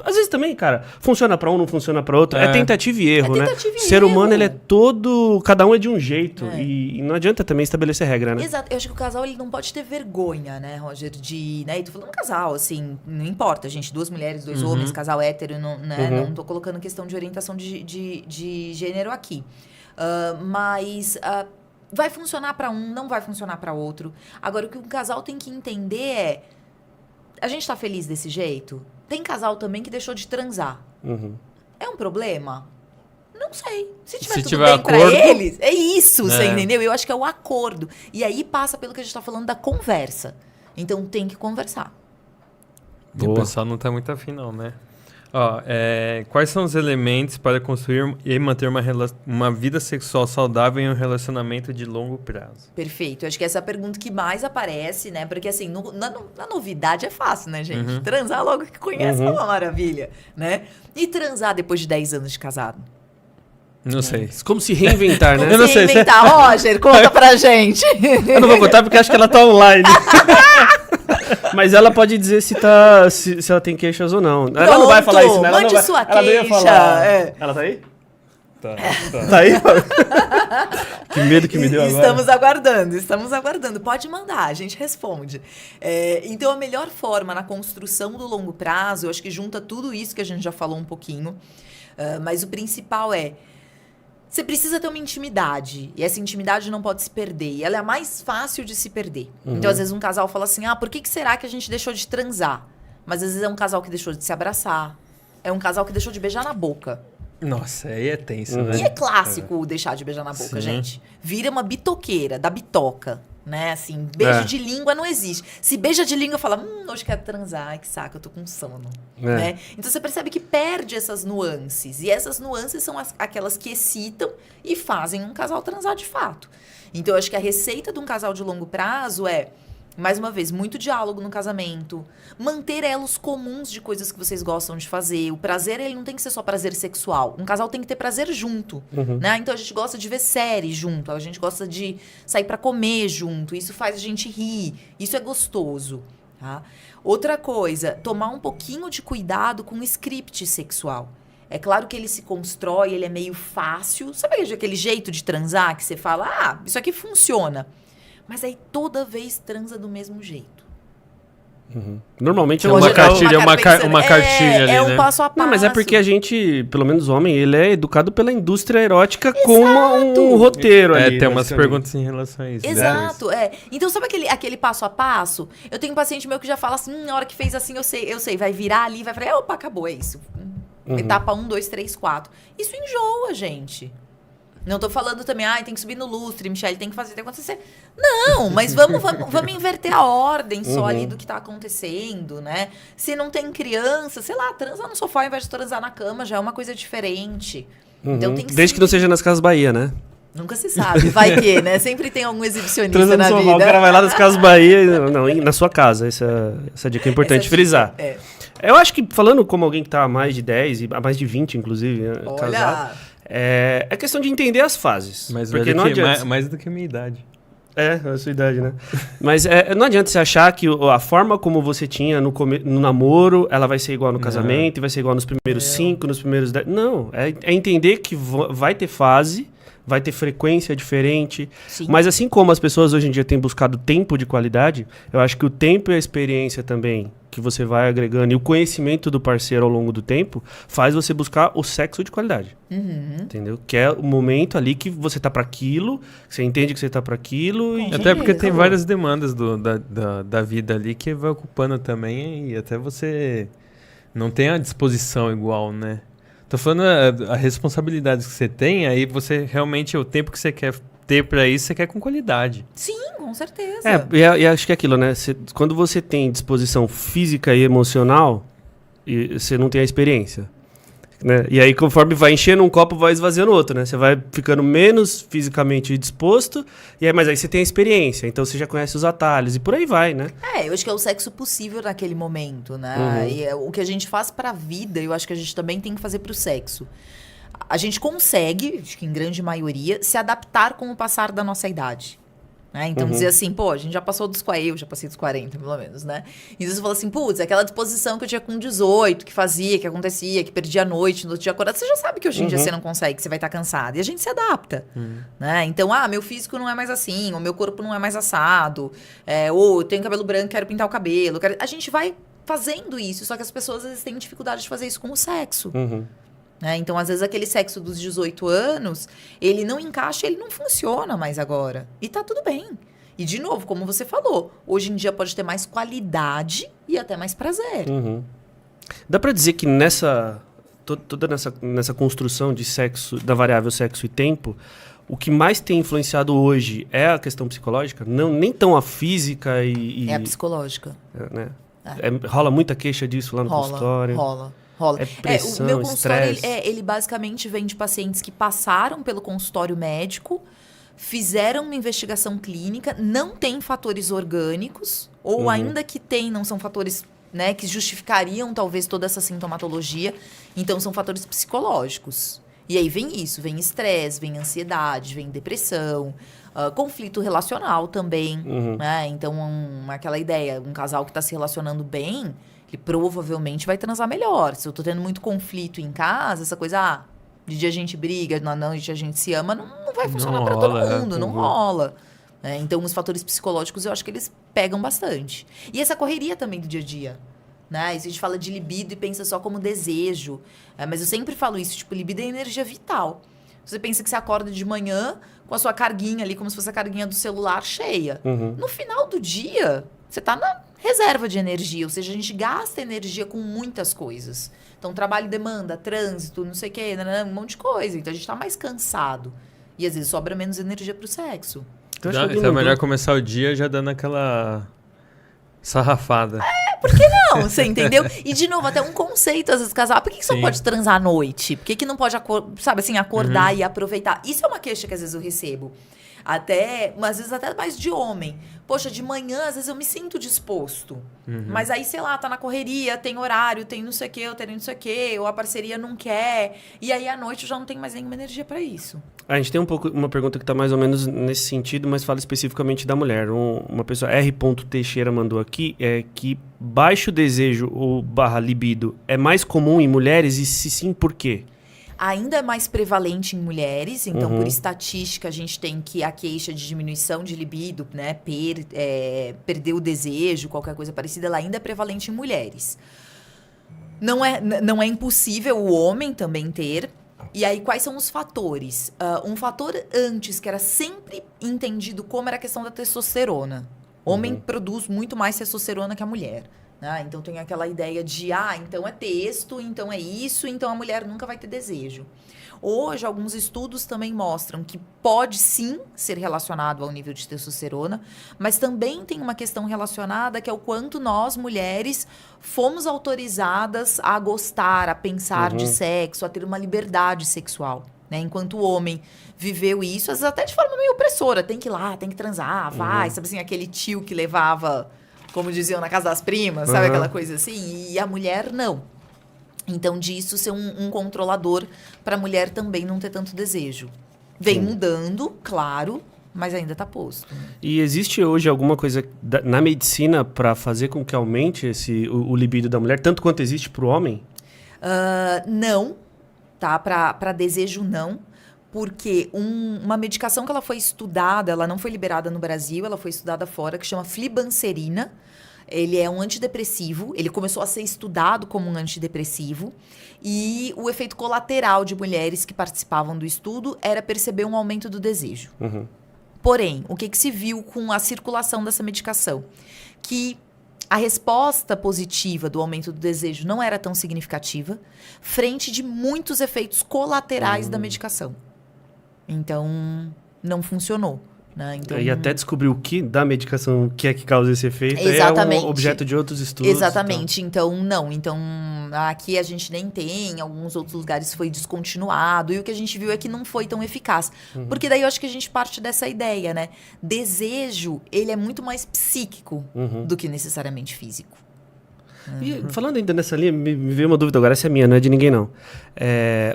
às vezes também, cara, funciona pra um, não funciona pra outro. É tentativa e erro, né? tentativa e Ser humano, erro. ele é todo... Cada um é de um jeito. E não adianta também estabelecer regra, né? Exato. Eu acho que o casal ele não pode ter vergonha, né, Roger, de... Né? E tô falando casal, assim, não importa, gente, 2 mulheres, 2 homens, casal hétero, não, né? Não tô colocando questão de orientação de gênero aqui. Mas... vai funcionar pra um, não vai funcionar pra outro. Agora, o que um casal tem que entender é... A gente tá feliz desse jeito? Tem casal também que deixou de transar. É um problema? Não sei. Se tiver tudo bem pra eles, é isso, você entendeu? Eu acho que é o acordo. E aí passa pelo que a gente tá falando da conversa. Então tem que conversar. E o pessoal não tá muito afim, não, né? Ó, quais são os elementos para construir e manter uma vida sexual saudável em um relacionamento de longo prazo? Perfeito. Eu acho que essa é a pergunta que mais aparece, né? Porque, assim, na novidade é fácil, né, gente? Transar logo que conhece é uma maravilha, né? E transar depois de 10 anos de casado? Não sei. Como se reinventar, né? Eu não sei. Reinventar, Roger, conta pra gente. Eu não vou contar porque acho que ela tá online. Mas ela pode dizer se ela tem queixas ou não. Ela não vai falar isso, né? Mande sua ela não ia queixa. falar. Ela tá aí? Tá. Tá aí? Que medo que me deu agora. Estamos aguardando. Pode mandar, a gente responde. Então, a melhor forma na construção do longo prazo, eu acho que junta tudo isso que a gente já falou um pouquinho, mas o principal você precisa ter uma intimidade. E essa intimidade não pode se perder. E ela é a mais fácil de se perder. Então, às vezes, um casal fala assim, por que será que a gente deixou de transar? Mas, às vezes, é um casal que deixou de se abraçar. É um casal que deixou de beijar na boca. Nossa, aí é tenso, né? E é clássico deixar de beijar na boca, gente. Vira uma bitoqueira, da bitoca. né? Assim, beijo de língua não existe. Se beija de língua, fala, hoje quero transar, ai que saco, eu tô com sono, né? Então você percebe que perde essas nuances. E essas nuances são aquelas que excitam e fazem um casal transar de fato. Então eu acho que a receita de um casal de longo prazo é, mais uma vez, muito diálogo no casamento. Manter elos comuns de coisas que vocês gostam de fazer. O prazer, ele não tem que ser só prazer sexual. Um casal tem que ter prazer junto, né? Então, a gente gosta de ver série junto. A gente gosta de sair pra comer junto. Isso faz a gente rir. Isso é gostoso, tá? Outra coisa, tomar um pouquinho de cuidado com o script sexual. É claro que ele se constrói, ele é meio fácil. Sabe aquele jeito de transar que você fala, isso aqui funciona. Mas aí toda vez transa do mesmo jeito. Normalmente é uma cartilha ali, é um né? passo a passo. Não, mas é porque a gente, pelo menos o homem, ele é educado pela indústria erótica com um roteiro ali. Tem umas perguntas em relação a isso. Exato, Então, sabe aquele passo a passo? Eu tenho um paciente meu que já fala assim, na hora que fez assim, eu sei, vai virar ali, vai falar, opa, acabou, é isso. Etapa 1, 2, 3, 4. Isso enjoa, gente. Não tô falando também, tem que subir no lustre, Michele, tem que fazer, tem que acontecer. Não, mas vamos inverter a ordem só ali do que tá acontecendo, né? Se não tem criança, sei lá, transar no sofá ao invés de transar na cama já é uma coisa diferente. Então tem que Desde que não seja nas Casas Bahia, né? Nunca se sabe, vai que, né? Sempre tem algum exibicionista Transando na no vida. sofá, o cara vai lá nas Casas Bahia, não, na sua casa. Essa dica é importante frisar. Eu acho que, falando como alguém que tá há mais de 10, há mais de 20, inclusive, né, casado, é questão de entender as fases. Porque não adianta... mais do que a minha idade. A sua idade, né? Mas não adianta você achar que a forma como você tinha no namoro, ela vai ser igual no casamento, e vai ser igual nos primeiros 5, nos primeiros 10. Não, é entender que vai ter fase, vai ter frequência diferente. Sim. Mas assim como as pessoas hoje em dia têm buscado tempo de qualidade, eu acho que o tempo e a experiência também que você vai agregando e o conhecimento do parceiro ao longo do tempo faz você buscar o sexo de qualidade. Entendeu? Que é o momento ali que você tá para aquilo, que você entende que você tá para aquilo. E... Até porque tem várias demandas da vida ali que vai ocupando também e até você não tem a disposição igual, né? Tô falando a responsabilidade que você tem, aí você realmente, o tempo que você quer ter pra isso, você quer com qualidade. Sim, com certeza. E acho que é aquilo, né? Quando você tem disposição física e emocional, você não tem a experiência. Né? E aí, conforme vai enchendo um copo, vai esvaziando outro, né? Você vai ficando menos fisicamente disposto, mas aí você tem a experiência, então você já conhece os atalhos, e por aí vai, né? Eu acho que é o sexo possível naquele momento, né? E o que a gente faz pra vida, eu acho que a gente também tem que fazer pro sexo. A gente consegue, acho que em grande maioria, se adaptar com o passar da nossa idade. Né? Então, dizer assim, a gente já passou dos 40, eu já passei dos 40, pelo menos, né? Então, você fala assim, aquela disposição que eu tinha com 18, que fazia, que acontecia, que perdia a noite, no outro dia acordado, você já sabe que hoje em dia você não consegue, que você vai estar cansado. E a gente se adapta, né? Então, meu físico não é mais assim, o meu corpo não é mais assado, ou eu tenho cabelo branco, quero pintar o cabelo. A gente vai fazendo isso, só que as pessoas, às vezes, têm dificuldade de fazer isso com o sexo. Né? Então, às vezes, aquele sexo dos 18 anos, ele não encaixa, ele não funciona mais agora. E tá tudo bem. E, de novo, como você falou, hoje em dia pode ter mais qualidade e até mais prazer. Dá pra dizer que toda nessa construção de sexo, da variável sexo e tempo, o que mais tem influenciado hoje é a questão psicológica? Nem tão a física É a psicológica. Né? Rola muita queixa disso lá no consultório? Rola. É pressão, o meu consultório, estresse. ele basicamente vem de pacientes que passaram pelo consultório médico, fizeram uma investigação clínica, não tem fatores orgânicos, ou ainda que tem, não são fatores, né, que justificariam talvez toda essa sintomatologia, então são fatores psicológicos. E aí vem isso, vem estresse, vem ansiedade, vem depressão, conflito relacional também, né? Então, aquela ideia, um casal que está se relacionando bem, ele provavelmente vai transar melhor. Se eu tô tendo muito conflito em casa, essa coisa, de dia a gente briga, na noite a gente se ama, não vai funcionar para todo mundo, não rola. Então, os fatores psicológicos, eu acho que eles pegam bastante. E essa correria também do dia a dia. Né? E se a gente fala de libido e pensa só como desejo. Mas eu sempre falo isso, libido é energia vital. Você pensa que você acorda de manhã com a sua carguinha ali, como se fosse a carguinha do celular cheia. No final do dia, você tá na reserva de energia, ou seja, a gente gasta energia com muitas coisas. Então, trabalho demanda, trânsito, não sei o quê, um monte de coisa. Então, a gente tá mais cansado. E, às vezes, sobra menos energia pro sexo. Então, então é melhor começar o dia já dando aquela sarrafada. Por que não? Você entendeu? E, de novo, até um conceito, às vezes, casal. Por que você não pode transar à noite? Por que não pode, sabe assim, acordar e aproveitar? Isso é uma queixa que, às vezes, eu recebo. Às vezes, até mais de homem. Poxa, de manhã, às vezes, eu me sinto disposto. Mas aí, sei lá, tá na correria, tem horário, tem não sei o quê, eu tenho não sei o quê, ou a parceria não quer. E aí, à noite, eu já não tenho mais nenhuma energia pra isso. A gente tem uma pergunta que tá mais ou menos nesse sentido, mas fala especificamente da mulher. Uma pessoa, R. Teixeira, mandou aqui, que baixo desejo ou /libido é mais comum em mulheres e se sim, por quê? Ainda é mais prevalente em mulheres, então por estatística a gente tem que a queixa de diminuição de libido, né, perder o desejo, qualquer coisa parecida, ela ainda é prevalente em mulheres. Não é impossível o homem também ter. E aí, quais são os fatores? Um fator antes, que era sempre entendido como era a questão da testosterona. Homem produz muito mais testosterona que a mulher. Então tem aquela ideia de, então é texto, então é isso, então a mulher nunca vai ter desejo. Hoje, alguns estudos também mostram que pode sim ser relacionado ao nível de testosterona, mas também tem uma questão relacionada que é o quanto nós, mulheres, fomos autorizadas a gostar, a pensar de sexo, a ter uma liberdade sexual. Enquanto o homem viveu isso, às vezes até de forma meio opressora, tem que ir lá, tem que transar, vai, sabe assim, aquele tio que levava... Como diziam na casa das primas, sabe aquela coisa assim? E a mulher não. Então, disso ser um controlador para a mulher também não ter tanto desejo. Vem mudando, claro, mas ainda está posto. E existe hoje alguma coisa na medicina para fazer com que aumente o libido da mulher, tanto quanto existe para o homem? Não, tá? Para desejo, não. Porque uma medicação que ela foi estudada, ela não foi liberada no Brasil, ela foi estudada fora, que chama flibanserina. Ele é um antidepressivo, ele começou a ser estudado como um antidepressivo. E o efeito colateral de mulheres que participavam do estudo era perceber um aumento do desejo. Porém, o que se viu com a circulação dessa medicação? Que a resposta positiva do aumento do desejo não era tão significativa, frente de muitos efeitos colaterais da medicação. Então, não funcionou. Então, e até descobrir o que da medicação que é que causa esse efeito exatamente. É um objeto de outros estudos. Exatamente. Então, não. Então, aqui a gente nem tem, em alguns outros lugares foi descontinuado. E o que a gente viu é que não foi tão eficaz. Porque daí eu acho que a gente parte dessa ideia, né? Desejo, ele é muito mais psíquico do que necessariamente físico. E falando ainda nessa linha, me veio uma dúvida agora, essa é minha, não é de ninguém não.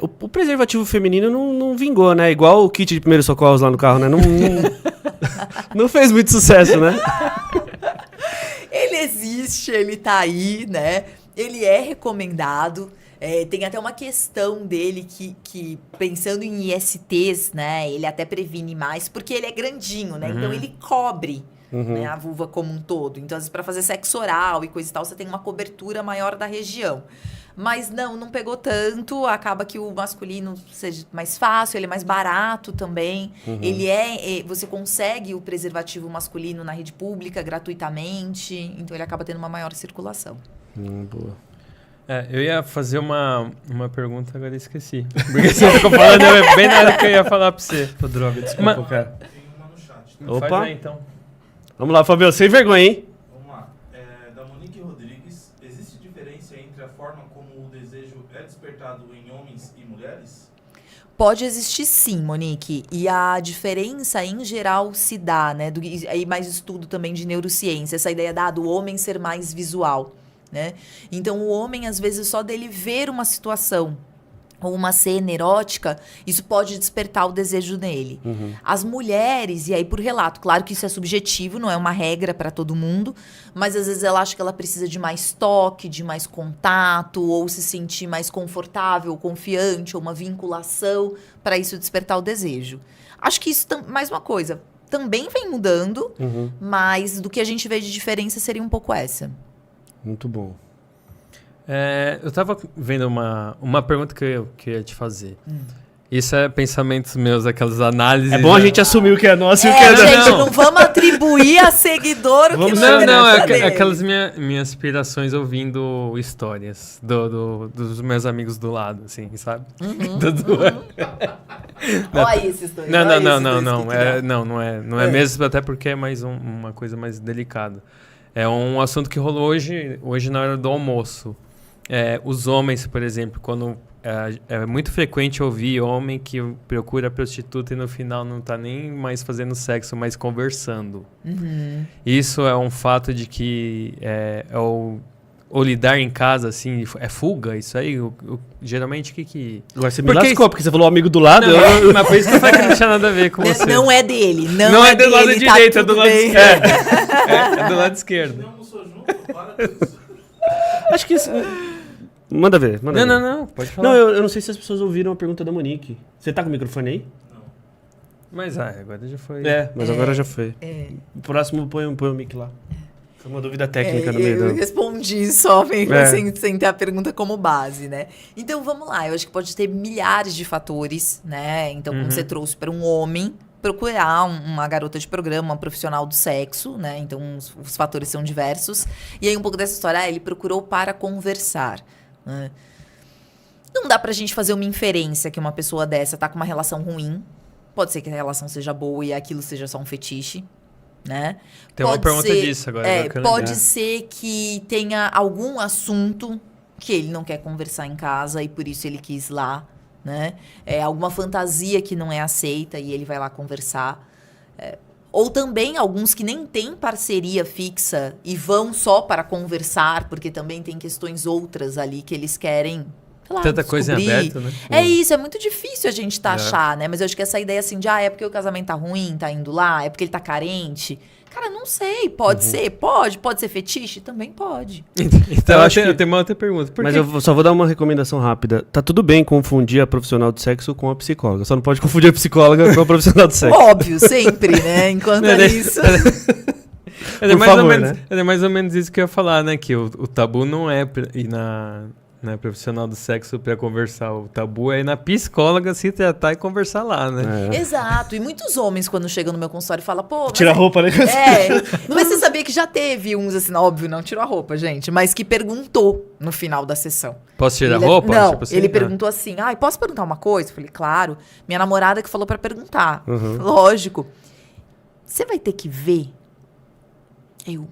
O preservativo feminino não vingou, né? Igual o kit de primeiros socorros lá no carro, né? Não fez muito sucesso, né? Ele existe, ele tá aí, né? Ele é recomendado. Tem até uma questão dele que pensando em ISTs, né? Ele até previne mais, porque ele é grandinho, né? Então ele cobre. Né, a vulva como um todo. Então, às vezes, para fazer sexo oral e coisa e tal, você tem uma cobertura maior da região. Mas não pegou tanto. Acaba que o masculino seja mais fácil, ele é mais barato também. Você consegue o preservativo masculino na rede pública gratuitamente. Então, ele acaba tendo uma maior circulação. Boa. Eu ia fazer uma pergunta, agora eu esqueci. Porque você ficou falando, bem na hora que eu ia falar pra você. Pô, droga, desculpa, cara. Tem uma no chat. Opa. Faz aí, então. Vamos lá, Fabio, sem vergonha, hein? Vamos lá. Da Monique Rodrigues, existe diferença entre a forma como o desejo é despertado em homens e mulheres? Pode existir sim, Monique. E a diferença, em geral, se dá, né? Aí mais estudo também de neurociência, essa ideia do homem ser mais visual, né? Então, o homem, às vezes, só dele ver uma situação ou uma cena erótica, isso pode despertar o desejo nele. As mulheres, e aí por relato, claro que isso é subjetivo, não é uma regra para todo mundo, mas às vezes ela acha que ela precisa de mais toque, de mais contato, ou se sentir mais confortável, confiante, ou uma vinculação, para isso despertar o desejo. Acho que isso, mais uma coisa, também vem mudando, mas do que a gente vê de diferença seria um pouco essa. Muito bom. Eu tava vendo uma pergunta que eu ia te fazer. Isso é pensamentos meus, aquelas análises... É bom a gente assumir o que é nosso e o que é... gente, não vamos atribuir a seguidor o que não é aquelas minhas inspirações ouvindo histórias dos meus amigos do lado, assim, sabe? Olha aí esses dois. Não, olha não, esses não, dois não. que criaram. Não é mesmo, até porque é mais uma coisa mais delicada. É um assunto que rolou hoje na hora do almoço. Os homens, por exemplo, quando... É muito frequente ouvir homem que procura prostituta e no final não tá nem mais fazendo sexo, mas conversando. Uhum. Isso é um fato de que ou lidar em casa, assim, é fuga, isso aí? Geralmente, o que... Agora você me lascou, porque você falou amigo do lado. Não, mas por isso que eu falei que não tinha nada a ver com você. Não é dele, Não é do lado dele, tá direito, é do tudo lado bem. esquerdo. É do lado esquerdo. Não almoçou junto? Para com isso. Acho que isso... Manda ver, manda ver. Não, pode falar. Não, eu não sei se as pessoas ouviram a pergunta da Monique. Você tá com o microfone aí? Mas agora já foi. Mas agora já foi. É. O próximo põe o mic lá. Foi uma dúvida técnica no meio Eu do... respondi só É. sem ter a pergunta como base, né? Então, vamos lá. Eu acho que pode ter milhares de fatores, né? Então, como você trouxe para um homem procurar uma garota de programa, uma profissional do sexo, né? Então, os fatores são diversos. E aí, um pouco dessa história, ele procurou para conversar, né? Não dá pra gente fazer uma inferência que uma pessoa dessa tá com uma relação ruim. Pode ser que a relação seja boa e aquilo seja só um fetiche, né? Tem uma pergunta disso agora. Pode ser que tenha algum assunto que ele não quer conversar em casa e por isso ele quis lá, né? Alguma fantasia que não é aceita e ele vai lá conversar. Ou também alguns que nem têm parceria fixa e vão só para conversar, porque também tem questões outras ali que eles querem, sei lá, Tanta coisa em descobrir. aberto, né? É isso, é muito difícil a gente achar, né? Mas eu acho que essa ideia assim de, é porque o casamento tá ruim, tá indo lá, é porque ele tá carente. Cara, não sei, pode ser, pode ser fetiche? Também pode. Então, Eu acho eu que- tenho uma outra pergunta. Por Mas que- eu só vou dar uma recomendação rápida. Tá tudo bem confundir a profissional do sexo com a psicóloga. Só não pode confundir a psicóloga com a profissional do sexo. Óbvio, sempre, né? Enquanto é isso. É Por favor, menos, né? é mais ou menos isso que eu ia falar, né? Que o tabu não é ir na profissional do sexo pra conversar. O tabu é ir na psicóloga se tratar e conversar lá, né? Exato. E muitos homens, quando chegam no meu consultório, falam, pô... Tira a roupa, né? Mas você sabia que já teve uns assim, óbvio, não tirou a roupa, gente, mas que perguntou no final da sessão. Posso tirar a Ele- roupa? Não, Tipo assim? ele perguntou assim, posso perguntar uma coisa? Eu falei, claro. Minha namorada que falou pra perguntar. Uhum. Lógico. Você vai ter que ver? Eu,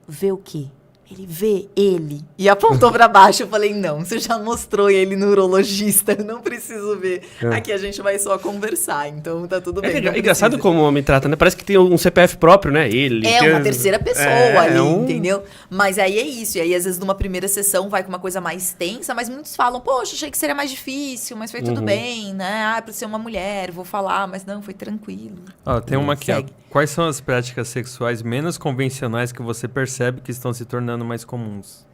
ver o quê? Ele vê ele. E apontou pra baixo. Eu falei, não, você já mostrou ele no urologista, eu não preciso ver. Aqui a gente vai só conversar, então tá tudo bem. não engraçado precisa. como o homem trata, né? Parece que tem um CPF próprio, né? Ele. É tem- uma terceira pessoa ali, um- entendeu? Mas aí é isso. E aí, às vezes, numa primeira sessão vai com uma coisa mais tensa, mas muitos falam, poxa, achei que seria mais difícil, mas foi tudo bem, né? Por ser uma mulher, vou falar, mas não, foi tranquilo. Ó, tem uma aqui, ó. Segue. Quais são as práticas sexuais menos convencionais que você percebe que estão se tornando mais comuns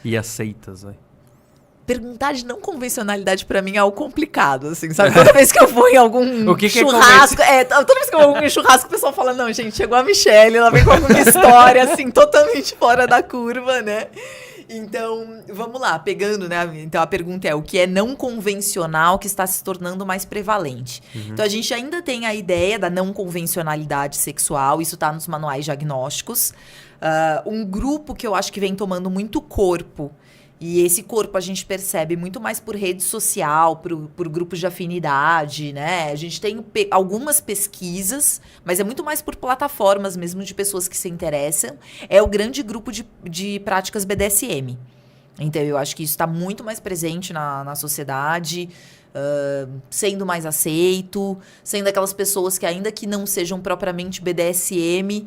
e aceitas, vai? Perguntar de não convencionalidade pra mim é algo complicado, assim, sabe? Toda vez que eu vou em algum O que que é churrasco, toda vez que eu vou em churrasco, o pessoal fala, não, gente, chegou a Michelle, ela vem com alguma história, assim, totalmente fora da curva, né? Então, vamos lá, pegando, né? Então, a pergunta é, o que é não convencional que está se tornando mais prevalente? Então, a gente ainda tem a ideia da não convencionalidade sexual, isso tá nos manuais diagnósticos. Um grupo que eu acho que vem tomando muito corpo, e esse corpo a gente percebe muito mais por rede social, por grupos de afinidade, né? A gente tem algumas pesquisas, mas é muito mais por plataformas mesmo de pessoas que se interessam. É o grande grupo de práticas BDSM. Então, eu acho que isso está muito mais presente na sociedade, sendo mais aceito, sendo aquelas pessoas que, ainda que não sejam propriamente BDSM,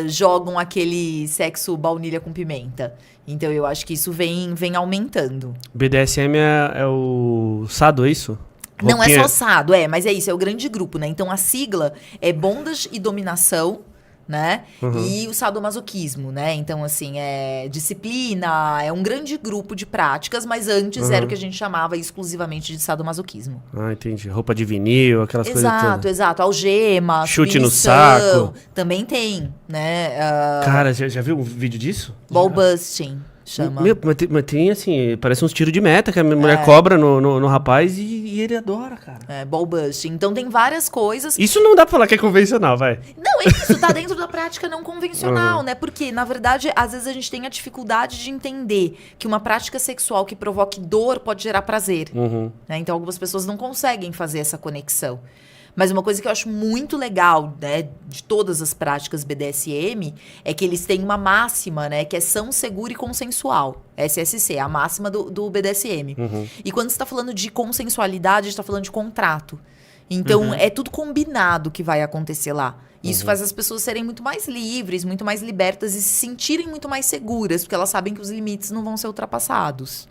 jogam aquele sexo baunilha com pimenta. Então, eu acho que isso vem aumentando. BDSM é o sado, é isso? Não é Roupinha- só sado, mas é isso, é o grande grupo, né? Então, a sigla é bondage e dominação, né? E o sadomasoquismo, né? Então, assim, é disciplina, é um grande grupo de práticas, mas antes era o que a gente chamava exclusivamente de sadomasoquismo. Ah, entendi. Roupa de vinil, aquelas coisas todas. Exato. Algema, Chute no submissão, saco. também tem, né? Cara, já viu um vídeo disso? Ball busting, chama. Meu, mas tem assim, parece uns tiros de meta que a mulher cobra no rapaz e e ele adora, cara. Ball busting. Então tem várias coisas. Isso não dá pra falar que é convencional, vai. Não, é isso, tá dentro da prática não convencional, né? Porque, na verdade, às vezes a gente tem a dificuldade de entender que uma prática sexual que provoque dor pode gerar prazer. Né? Então algumas pessoas não conseguem fazer essa conexão. Mas uma coisa que eu acho muito legal, né, de todas as práticas BDSM, é que eles têm uma máxima, né, que é são, seguro e consensual. SSC, a máxima do BDSM. E quando você está falando de consensualidade, a gente está falando de contrato. Então, é tudo combinado que vai acontecer lá. Isso faz as pessoas serem muito mais livres, muito mais libertas e se sentirem muito mais seguras, porque elas sabem que os limites não vão ser ultrapassados.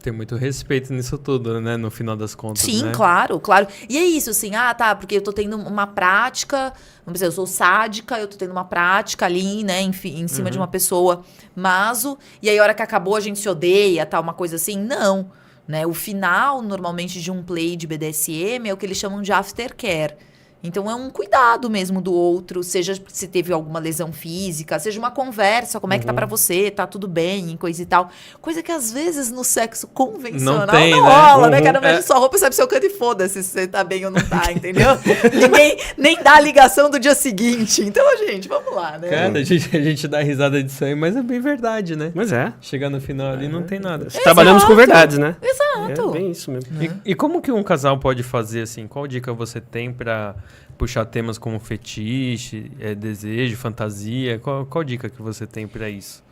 Tem muito respeito nisso tudo, né? No final das contas, Sim, né? claro. E é isso, assim, porque eu tô tendo uma prática, vamos dizer, eu sou sádica, eu tô tendo uma prática ali, né, enfim, em cima de uma pessoa maso, e aí a hora que acabou a gente se odeia, tal, uma coisa assim. Não, né? O final, normalmente, de um play de BDSM é o que eles chamam de aftercare. Então, é um cuidado mesmo do outro, seja se teve alguma lesão física, seja uma conversa, como é que tá pra você, tá tudo bem, coisa e tal. Coisa que, às vezes, no sexo convencional não rola, né? Cara, mexe sua roupa e sabe seu canto e foda-se se você tá bem ou não tá, entendeu? Ninguém nem dá a ligação do dia seguinte. Então, gente, vamos lá, né? Cara, a gente dá risada disso aí, mas é bem verdade, né? Mas é. Chegar no final ali não tem nada. Trabalhamos com verdades, né? Exato. É bem isso mesmo. E como que um casal pode fazer, assim? Qual dica você tem pra puxar temas como fetiche, desejo, fantasia? Qual dica que você tem pra isso?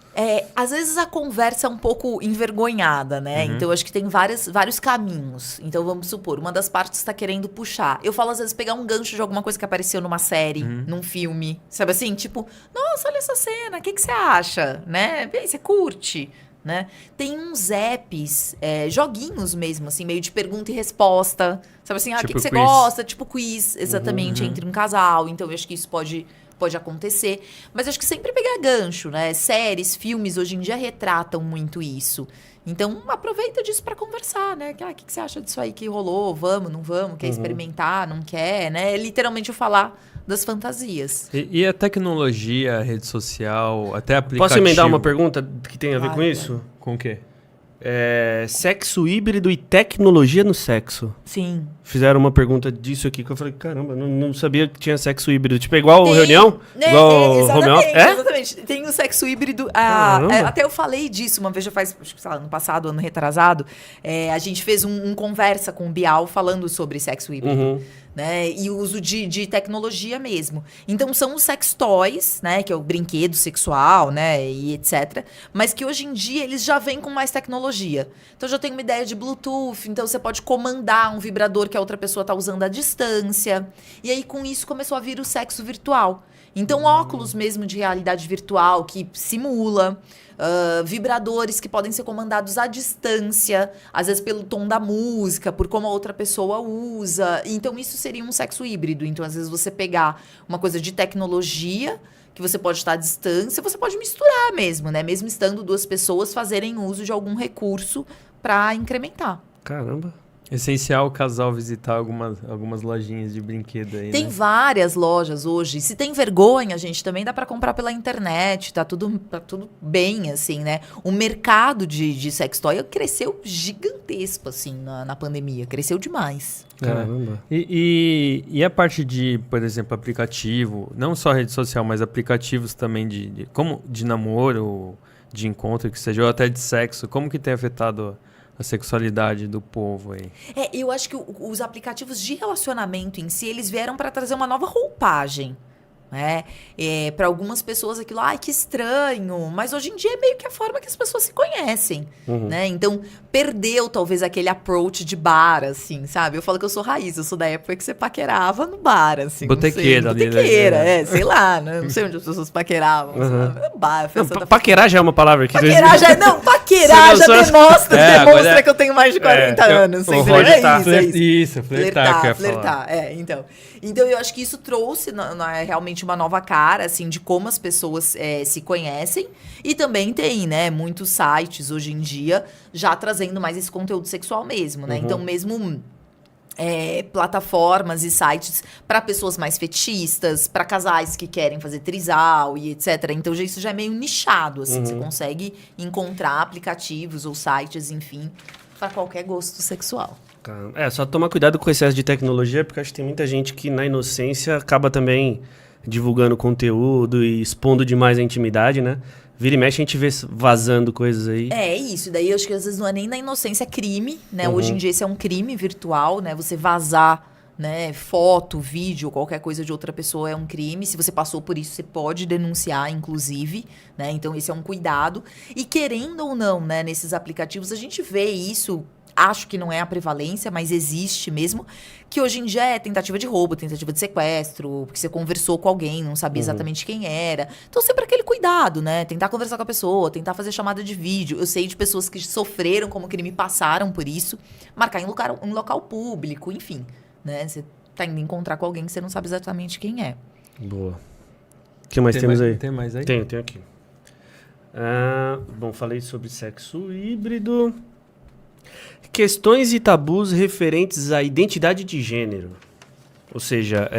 Às vezes a conversa é um pouco envergonhada, né? Então, eu acho que tem vários caminhos. Então, vamos supor, uma das partes está querendo puxar. Eu falo, às vezes, pegar um gancho de alguma coisa que apareceu numa série, num filme. Sabe assim? Tipo, nossa, olha essa cena, o que você acha? Né? E aí, você curte? Né? Tem uns apps, joguinhos mesmo, assim, meio de pergunta e resposta. Sabe assim, o que você gosta? Tipo quiz, exatamente, entre um casal. Então, eu acho que isso pode acontecer. Mas eu acho que sempre pegar gancho, né? Séries, filmes, hoje em dia retratam muito isso. Então, aproveita disso para conversar, né? O que você acha disso aí que rolou? Vamos, não vamos? Quer experimentar? Não quer? Né? É literalmente eu falar das fantasias. E a tecnologia, a rede social, até aplicativo... Posso emendar uma pergunta que tem a ver com isso? Com o quê? Sexo híbrido e tecnologia no sexo. Sim. Fizeram uma pergunta disso aqui que eu falei, caramba, não sabia que tinha sexo híbrido. Tipo, igual reunião? Igual exatamente. Tem o sexo híbrido. Até eu falei disso uma vez, já faz, acho que, sei lá, ano passado, ano retrasado. A gente fez um conversa com o Bial falando sobre sexo híbrido. Né? E o uso de tecnologia mesmo. Então, são os sex toys, né? Que é o brinquedo sexual, né? E etc. Mas que hoje em dia eles já vêm com mais tecnologia. Então, eu já tenho uma ideia de Bluetooth. Então, você pode comandar um vibrador que a outra pessoa está usando à distância. E aí, com isso, começou a vir o sexo virtual. Então, óculos mesmo de realidade virtual que simula. Vibradores que podem ser comandados à distância, às vezes pelo tom da música, por como a outra pessoa usa. Então, isso seria um sexo híbrido. Então, às vezes, você pegar uma coisa de tecnologia, que você pode estar à distância, você pode misturar mesmo, né? Mesmo estando duas pessoas fazerem uso de algum recurso para incrementar. Caramba. Essencial o casal visitar algumas lojinhas de brinquedo aí, Tem né? várias lojas hoje. Se tem vergonha, gente, também dá para comprar pela internet. Tá tudo bem, assim, né? O mercado de sex toy cresceu gigantesco, assim, na pandemia. Cresceu demais. Caramba. E a parte de, por exemplo, aplicativo, não só rede social, mas aplicativos também de namoro, de encontro, que seja, ou até de sexo, como que tem afetado a sexualidade do povo aí? Eu acho que os aplicativos de relacionamento em si, eles vieram para trazer uma nova roupagem. Né? Para algumas pessoas aquilo, que estranho, mas hoje em dia é meio que a forma que as pessoas se conhecem, né? Então, perdeu talvez aquele approach de bar, assim, sabe? Eu falo que eu sou raiz, eu sou da época que você paquerava no bar, assim. Botequeira ali, botequeira, né? Sei lá, né? Não sei onde as pessoas paqueravam. Bar, paquerar já é uma palavra que... Paquerar já demonstra que eu tenho mais de 40 anos. Isso, flertar. Então, eu acho que isso trouxe realmente uma nova cara, assim, de como as pessoas se conhecem. E também tem, né, muitos sites hoje em dia já trazendo mais esse conteúdo sexual mesmo, né? Então, mesmo plataformas e sites para pessoas mais fetichistas, para casais que querem fazer trisal e etc. Então, isso já é meio nichado, assim. Você consegue encontrar aplicativos ou sites, enfim, para qualquer gosto sexual. Só tomar cuidado com o excesso de tecnologia, porque acho que tem muita gente que na inocência acaba também divulgando conteúdo e expondo demais a intimidade, né? Vira e mexe, a gente vê vazando coisas aí. É isso, daí eu acho que às vezes não é nem na inocência, é crime, né? Hoje em dia isso é um crime virtual, né? Você vazar, né, foto, vídeo, qualquer coisa de outra pessoa é um crime. Se você passou por isso, você pode denunciar, inclusive, né? Então esse é um cuidado. E querendo ou não, né, nesses aplicativos, a gente vê isso. Acho que não é a prevalência, mas existe mesmo, que hoje em dia é tentativa de roubo, tentativa de sequestro, porque você conversou com alguém, não sabia exatamente quem era. Então, sempre aquele cuidado, né? Tentar conversar com a pessoa, tentar fazer chamada de vídeo. Eu sei de pessoas que sofreram como crime, passaram por isso. Marcar em local público, enfim, né? Você tá indo encontrar com alguém que você não sabe exatamente quem é. Boa. O que mais temos aí? Tem mais aí? Tenho aqui. Bom, falei sobre sexo híbrido. Questões e tabus referentes à identidade de gênero. Ou seja,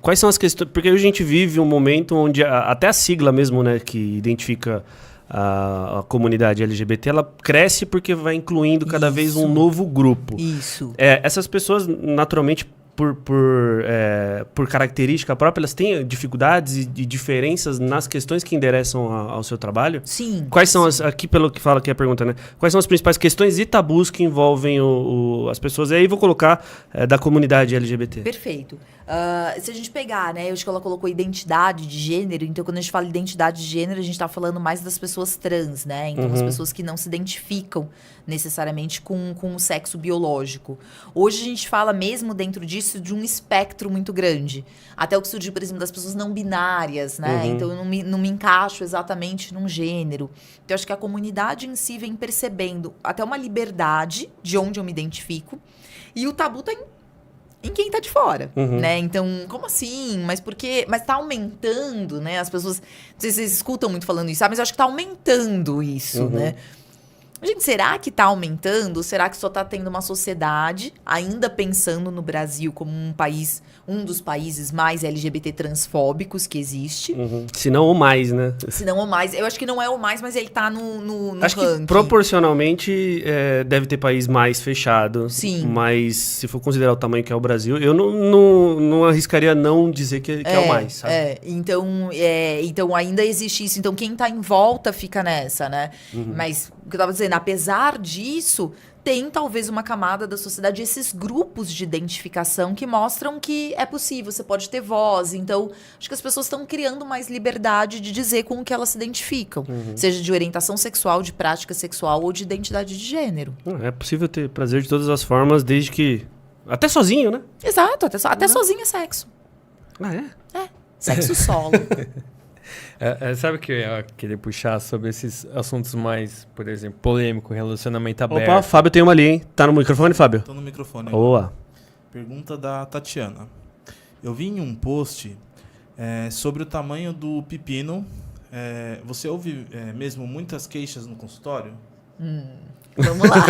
quais são as questões... Porque a gente vive um momento onde até a sigla mesmo, né, que identifica a comunidade LGBT, ela cresce porque vai incluindo cada vez um novo grupo. Isso. Essas pessoas, naturalmente, por característica própria, elas têm dificuldades e diferenças nas questões que endereçam ao seu trabalho? Sim. Quais são aqui pelo que fala aqui a pergunta, né? Quais são as principais questões e tabus que envolvem as pessoas? E aí vou colocar da comunidade LGBT. Perfeito. Se a gente pegar, né, eu acho que ela colocou identidade de gênero, então quando a gente fala identidade de gênero, a gente tá falando mais das pessoas trans, né? Então as pessoas que não se identificam necessariamente com o sexo biológico. Hoje a gente fala mesmo dentro disso de um espectro muito grande. Até o que surgiu, por exemplo, das pessoas não binárias, né? Então eu não me encaixo exatamente num gênero. Então eu acho que a comunidade em si vem percebendo até uma liberdade de onde eu me identifico. E o tabu tá em quem tá de fora, né? Então, como assim? Mas por quê? Mas tá aumentando, né? As pessoas... Não sei se vocês escutam muito falando isso, mas eu acho que tá aumentando isso, né? Gente, será que tá aumentando? Será que só tá tendo uma sociedade, ainda pensando no Brasil como um dos países mais LGBT transfóbicos que existe? Se não o mais, né? Se não o mais. Eu acho que não é o mais, mas ele tá no acho ranking. Que proporcionalmente deve ter país mais fechado. Sim. Mas se for considerar o tamanho que é o Brasil, eu não arriscaria não dizer que é o mais, sabe? Então ainda existe isso. Então quem tá em volta fica nessa, né? Mas o que eu tava dizendo, apesar disso, tem talvez uma camada da sociedade, esses grupos de identificação que mostram que é possível, você pode ter voz. Então, acho que as pessoas estão criando mais liberdade de dizer com o que elas se identificam. Seja de orientação sexual, de prática sexual ou de identidade de gênero. É possível ter prazer de todas as formas, desde que... Até sozinho, né? Exato, até sozinho é sexo. Sexo solo. Sabe o que eu ia querer puxar sobre esses assuntos mais, por exemplo, polêmico, relacionamento aberto? Opa, Fábio tem uma ali, hein? Tá no microfone, Fábio? Tô no microfone. Boa. Pergunta da Tatiana. Eu vi em um post sobre o tamanho do pepino. Você ouve mesmo muitas queixas no consultório? Vamos lá.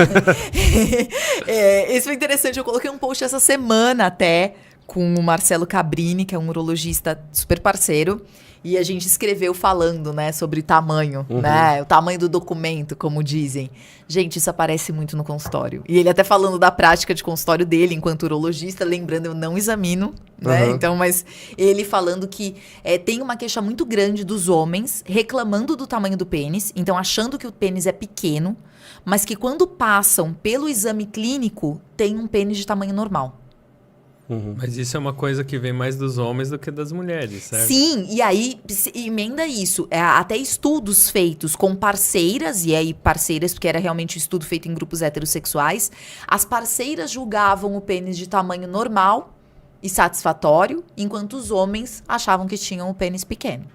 Esse foi interessante. Eu coloquei um post essa semana até com o Marcelo Cabrini, que é um urologista super parceiro. E a gente escreveu falando, né, sobre tamanho, né? O tamanho do documento, como dizem. Gente, isso aparece muito no consultório. E ele até falando da prática de consultório dele enquanto urologista, lembrando, eu não examino, né? Então, mas ele falando que tem uma queixa muito grande dos homens reclamando do tamanho do pênis, então achando que o pênis é pequeno, mas que quando passam pelo exame clínico, tem um pênis de tamanho normal. Mas isso é uma coisa que vem mais dos homens do que das mulheres, certo? Sim, e aí emenda isso. Até estudos feitos com parceiras, e aí parceiras, porque era realmente um estudo feito em grupos heterossexuais, as parceiras julgavam o pênis de tamanho normal e satisfatório, enquanto os homens achavam que tinham o pênis pequeno.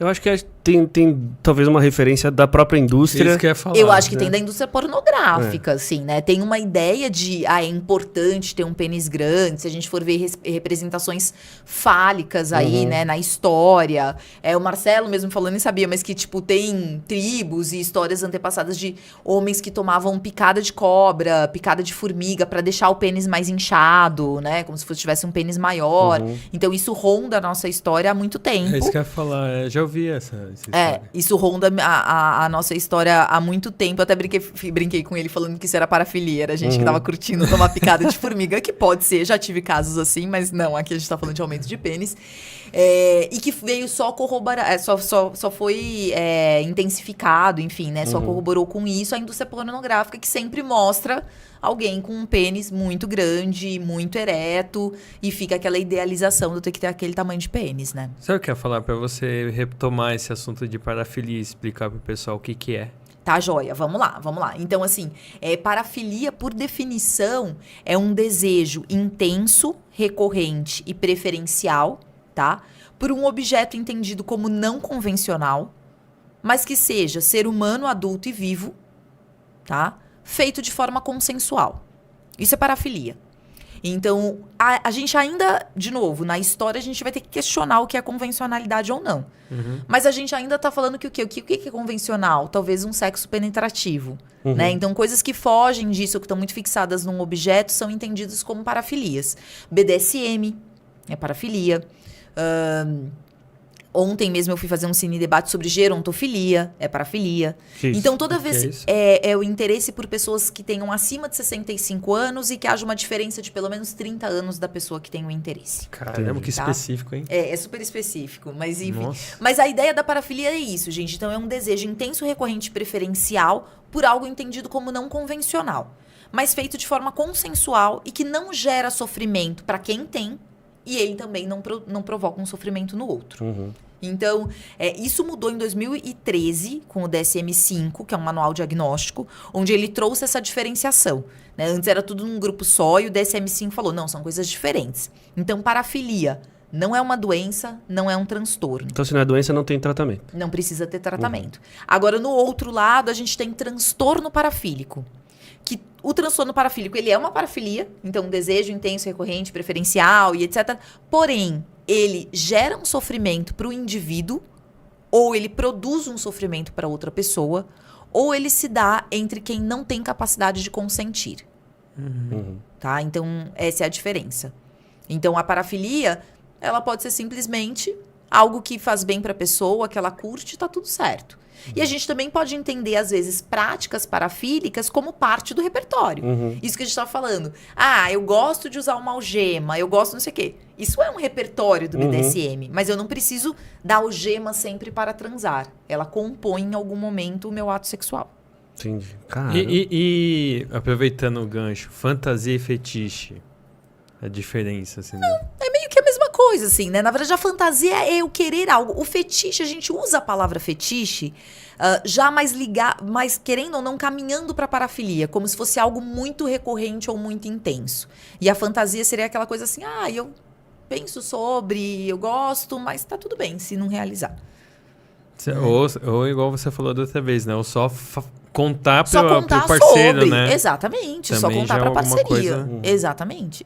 Eu acho que tem talvez uma referência da própria indústria. Isso que eu ia falar. Eu acho que tem da indústria pornográfica, assim, né? Tem uma ideia de, é importante ter um pênis grande, se a gente for ver representações fálicas aí, né, na história. O Marcelo mesmo falando, nem sabia, mas que, tipo, tem tribos e histórias antepassadas de homens que tomavam picada de cobra, picada de formiga, pra deixar o pênis mais inchado, né? Como se tivesse um pênis maior. Então, isso ronda a nossa história há muito tempo. É isso que eu ia falar. Já ouvi essa essa história. Isso ronda a nossa história há muito tempo. Eu até brinquei com ele falando que isso era parafilia. Era a gente que tava curtindo tomar picada de formiga, que pode ser, já tive casos assim, mas não, aqui a gente tá falando de aumento de pênis. E que veio só corroborar, só foi intensificado, enfim, né? Só corroborou com isso a indústria pornográfica, que sempre mostra alguém com um pênis muito grande, muito ereto, e fica aquela idealização do ter que ter aquele tamanho de pênis, né? Sabe o que eu ia falar pra você retomar esse assunto de parafilia e explicar pro pessoal o que é? Tá, joia. Vamos lá. Então, assim, parafilia, por definição, é um desejo intenso, recorrente e preferencial, tá? Por um objeto entendido como não convencional, mas que seja ser humano, adulto e vivo, tá? Feito de forma consensual. Isso é parafilia. Então, a gente ainda, de novo, na história a gente vai ter que questionar o que é convencionalidade ou não. Mas a gente ainda tá falando que o que é convencional? Talvez um sexo penetrativo, né? Então, coisas que fogem disso, que estão muito fixadas num objeto, são entendidas como parafilias. BDSM é parafilia. Ontem mesmo eu fui fazer um cine debate sobre gerontofilia, é parafilia. Então, toda vez é o interesse por pessoas que tenham acima de 65 anos e que haja uma diferença de pelo menos 30 anos da pessoa que tem o interesse. Caramba, que específico, hein? É super específico, mas enfim. Nossa. Mas a ideia da parafilia é isso, gente. Então, é um desejo intenso, recorrente e preferencial por algo entendido como não convencional, mas feito de forma consensual e que não gera sofrimento para quem tem, e ele também não provoca um sofrimento no outro. Então, isso mudou em 2013 com o DSM-5, que é um manual diagnóstico, onde ele trouxe essa diferenciação, né? Antes era tudo num grupo só e o DSM-5 falou, não, são coisas diferentes. Então, parafilia não é uma doença, não é um transtorno. Então, se não é doença, não tem tratamento. Não precisa ter tratamento. Agora, no outro lado, a gente tem transtorno parafílico. Que o transtorno parafílico, ele é uma parafilia, então um desejo intenso, recorrente, preferencial e etc. Porém, ele gera um sofrimento para o indivíduo, ou ele produz um sofrimento para outra pessoa, ou ele se dá entre quem não tem capacidade de consentir. Tá? Então, essa é a diferença. Então, a parafilia, ela pode ser simplesmente algo que faz bem para a pessoa, que ela curte, tá tudo certo. E a gente também pode entender, às vezes, práticas parafílicas como parte do repertório. Isso que a gente tá falando. Eu gosto de usar uma algema, eu gosto não sei o quê. Isso é um repertório do BDSM, mas eu não preciso da algema sempre para transar. Ela compõe em algum momento o meu ato sexual. Entendi. E aproveitando o gancho, fantasia e fetiche. A diferença, assim, não, é meio que a mesma coisa, assim, né? Na verdade, a fantasia é eu querer algo. O fetiche, a gente usa a palavra fetiche já mais querendo ou não, caminhando para parafilia, como se fosse algo muito recorrente ou muito intenso. E a fantasia seria aquela coisa assim, eu penso sobre, eu gosto, mas tá tudo bem se não realizar. Ou igual você falou da outra vez, né? Ou só contar pro parceiro, sobre, né? Exatamente, também só contar pra parceria. Exatamente.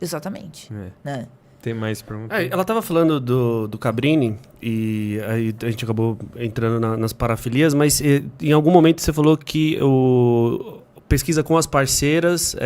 Né? Tem mais perguntas? Ela tava falando do Cabrini, e aí a gente acabou entrando nas parafilias, mas em algum momento você falou que pesquisa com as parceiras,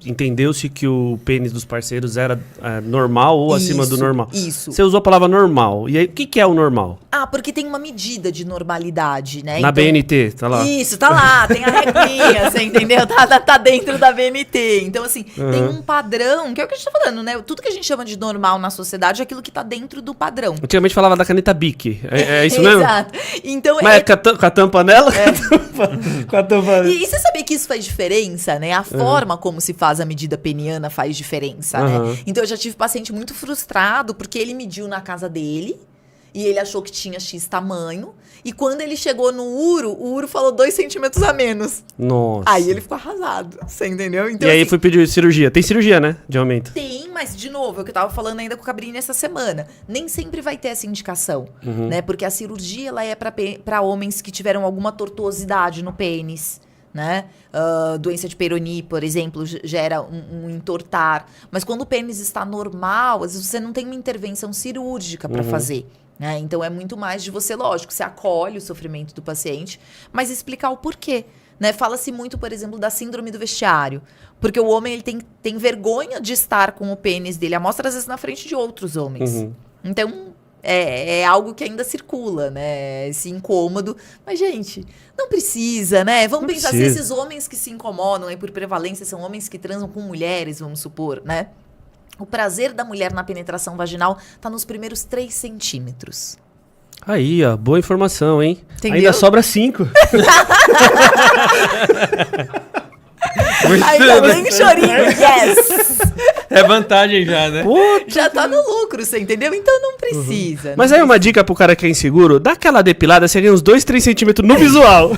entendeu-se que o pênis dos parceiros era normal ou acima do normal. Isso. Você usou a palavra normal. E aí, o que é o normal? Porque tem uma medida de normalidade, né? Na BNT, tá lá. Isso, tá lá, tem a regrinha, você entendeu? Tá dentro da BNT. Então, assim, tem um padrão, que é o que a gente tá falando, né? Tudo que a gente chama de normal na sociedade é aquilo que tá dentro do padrão. Antigamente falava da caneta Bic. É isso mesmo? Exato. Então, mas com a tampa nela? Com a tampa... E você sabia que isso faz diferença, né? A forma como se faz a medida peniana faz diferença, né? Então, eu já tive paciente muito frustrado, porque ele mediu na casa dele, e ele achou que tinha X tamanho. E quando ele chegou no o Uro falou 2 centímetros a menos. Nossa. Aí ele ficou arrasado. Você entendeu? Então, e aí fui pedir cirurgia. Tem cirurgia, né? De aumento. Tem, mas de novo, é o que eu tava falando ainda com o Cabrini essa semana. Nem sempre vai ter essa indicação, né? Porque a cirurgia, ela é pra homens que tiveram alguma tortuosidade no pênis, né? Doença de Peyronie, por exemplo, gera um entortar. Mas quando o pênis está normal, às vezes você não tem uma intervenção cirúrgica para fazer. Né? Então, é muito mais de você, lógico, você acolhe o sofrimento do paciente, mas explicar o porquê. Né? Fala-se muito, por exemplo, da síndrome do vestiário. Porque o homem ele tem vergonha de estar com o pênis dele à mostra, às vezes, na frente de outros homens. Então, é algo que ainda circula, né? Esse incômodo. Mas, gente, não precisa, né? Vamos pensar se esses homens que se incomodam aí por prevalência são homens que transam com mulheres, vamos supor, né? O prazer da mulher na penetração vaginal tá nos primeiros 3 centímetros. Aí, ó, boa informação, hein? Entendeu? Ainda sobra 5. Ainda bem chorinho, yes! É vantagem já, né? Já tá no lucro, você entendeu? Então não precisa. Mas aí uma dica pro cara que é inseguro, dá aquela depilada, você ganha uns 2, 3 centímetros no visual.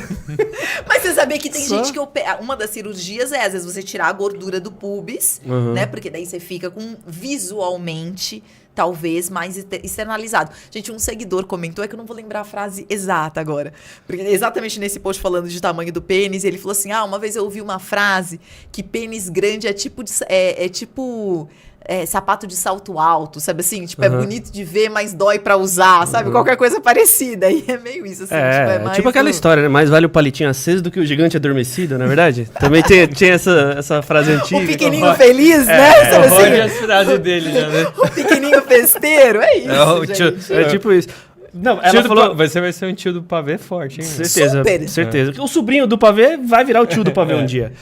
Mas você sabia que tem gente que uma das cirurgias é, às vezes, você tirar a gordura do pubis, né? Porque daí você fica com visualmente, talvez, mais externalizado. Gente, um seguidor comentou, é que eu não vou lembrar a frase exata agora. Porque exatamente nesse post falando de tamanho do pênis, ele falou assim, uma vez eu ouvi uma frase que pênis grande é tipo sapato de salto alto, sabe assim? Tipo, é bonito de ver, mas dói pra usar, sabe? Qualquer coisa parecida. E é meio isso, assim. Mais tipo aquela história, né? Mais vale o palitinho aceso do que o gigante adormecido, não é verdade? Também tinha essa frase antiga. O pequenininho feliz, né? Sabe assim? As frases dele já, né? O pequenininho festeiro, é isso, gente. É tipo isso. Não, ela falou... Você vai ser um tio do pavê forte, hein? Certeza, Super. certeza. O sobrinho do pavê vai virar o tio do pavê um dia.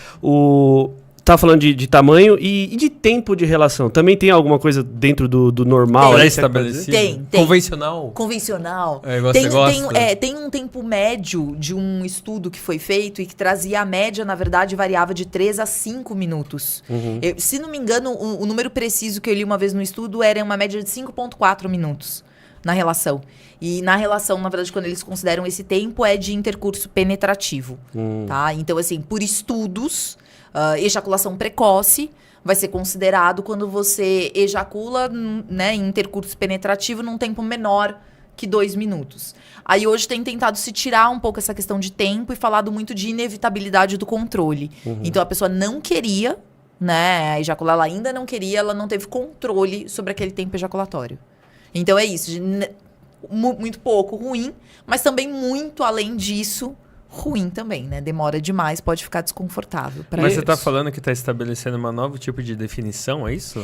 Tá falando de tamanho e de tempo de relação. Também tem alguma coisa dentro do normal? Pré-estabelecido? Tem. Convencional? Convencional. Você gosta? Tem um tempo médio de um estudo que foi feito e que trazia a média, na verdade, variava de 3 a 5 minutos. Se não me engano, o número preciso que eu li uma vez no estudo era uma média de 5,4 minutos na relação. E na relação, na verdade, quando eles consideram esse tempo, é de intercurso penetrativo. Tá? Então, assim, por estudos... ejaculação precoce vai ser considerado quando você ejacula, né, em intercurso penetrativo num tempo menor que 2 minutos. Aí hoje tem tentado se tirar um pouco essa questão de tempo e falado muito de inevitabilidade do controle. Então a pessoa não queria, né, ejacular, ela ainda não queria, ela não teve controle sobre aquele tempo ejaculatório. Então é isso, muito pouco ruim, mas também muito além disso, ruim também, né? Demora demais, pode ficar desconfortável. Mas você tá falando que tá estabelecendo uma nova tipo de definição, é isso?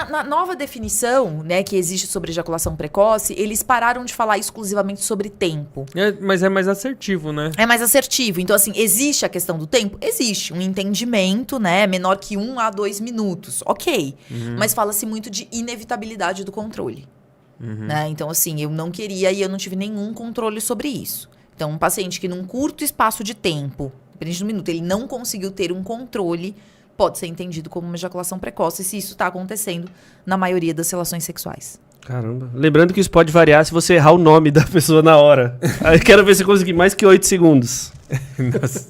Na nova definição, né, que existe sobre ejaculação precoce, eles pararam de falar exclusivamente sobre tempo. Mas é mais assertivo, né? É mais assertivo. Então, assim, existe a questão do tempo? Existe. Um entendimento, né, menor que 1 a 2 minutos. Ok. Mas fala-se muito de inevitabilidade do controle. Né? Então, assim, eu não queria e eu não tive nenhum controle sobre isso. Então, um paciente que num curto espaço de tempo, dependente do minuto, ele não conseguiu ter um controle, pode ser entendido como uma ejaculação precoce, se isso está acontecendo na maioria das relações sexuais. Caramba. Lembrando que isso pode variar se você errar o nome da pessoa na hora. Aí quero ver se conseguir mais que 8 segundos. Nossa,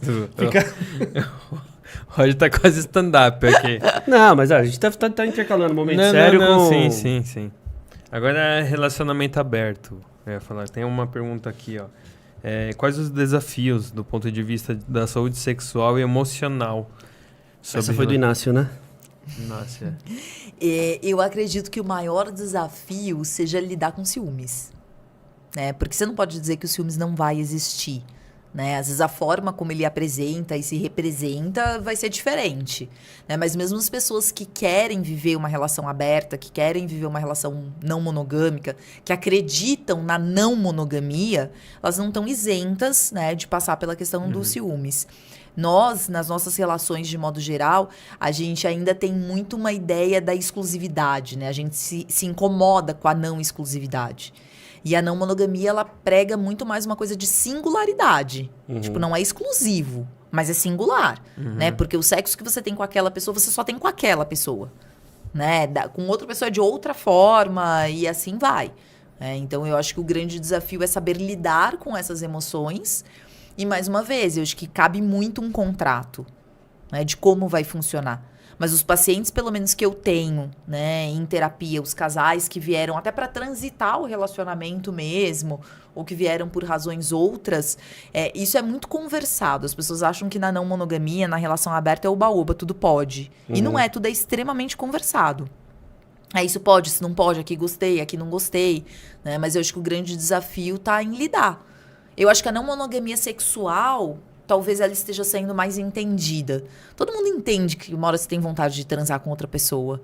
Roger tá quase stand-up aqui. Não, mas a gente tá intercalando um momento sério com... Sim. Agora é relacionamento aberto. Eu ia falar, tem uma pergunta aqui, ó. Quais os desafios do ponto de vista da saúde sexual e emocional? Essa foi do Inácio, né? Nossa. Eu acredito que o maior desafio seja lidar com ciúmes. Né? Porque você não pode dizer que o ciúmes não vai existir. Né? Às vezes a forma como ele apresenta e se representa vai ser diferente. Né? Mas mesmo as pessoas que querem viver uma relação aberta, que querem viver uma relação não monogâmica, que acreditam na não monogamia, elas não estão isentas, né, de passar pela questão dos ciúmes. Nós, nas nossas relações de modo geral, a gente ainda tem muito uma ideia da exclusividade. Né? A gente se incomoda com a não exclusividade. E a não monogamia, ela prega muito mais uma coisa de singularidade. Tipo, não é exclusivo, mas é singular, né? Porque o sexo que você tem com aquela pessoa, você só tem com aquela pessoa, né? Com outra pessoa é de outra forma e assim vai. Então, eu acho que o grande desafio é saber lidar com essas emoções. E, mais uma vez, eu acho que cabe muito um contrato, né? De como vai funcionar. Mas os pacientes, pelo menos que eu tenho, né, em terapia, os casais que vieram até para transitar o relacionamento mesmo, ou que vieram por razões outras, isso é muito conversado. As pessoas acham que na não monogamia, na relação aberta, é oba-oba, tudo pode. E não é, tudo é extremamente conversado. Isso pode, se não pode, aqui gostei, aqui não gostei. Né? Mas eu acho que o grande desafio tá em lidar. Eu acho que a não monogamia sexual... talvez ela esteja sendo mais entendida. Todo mundo entende que uma hora você tem vontade de transar com outra pessoa.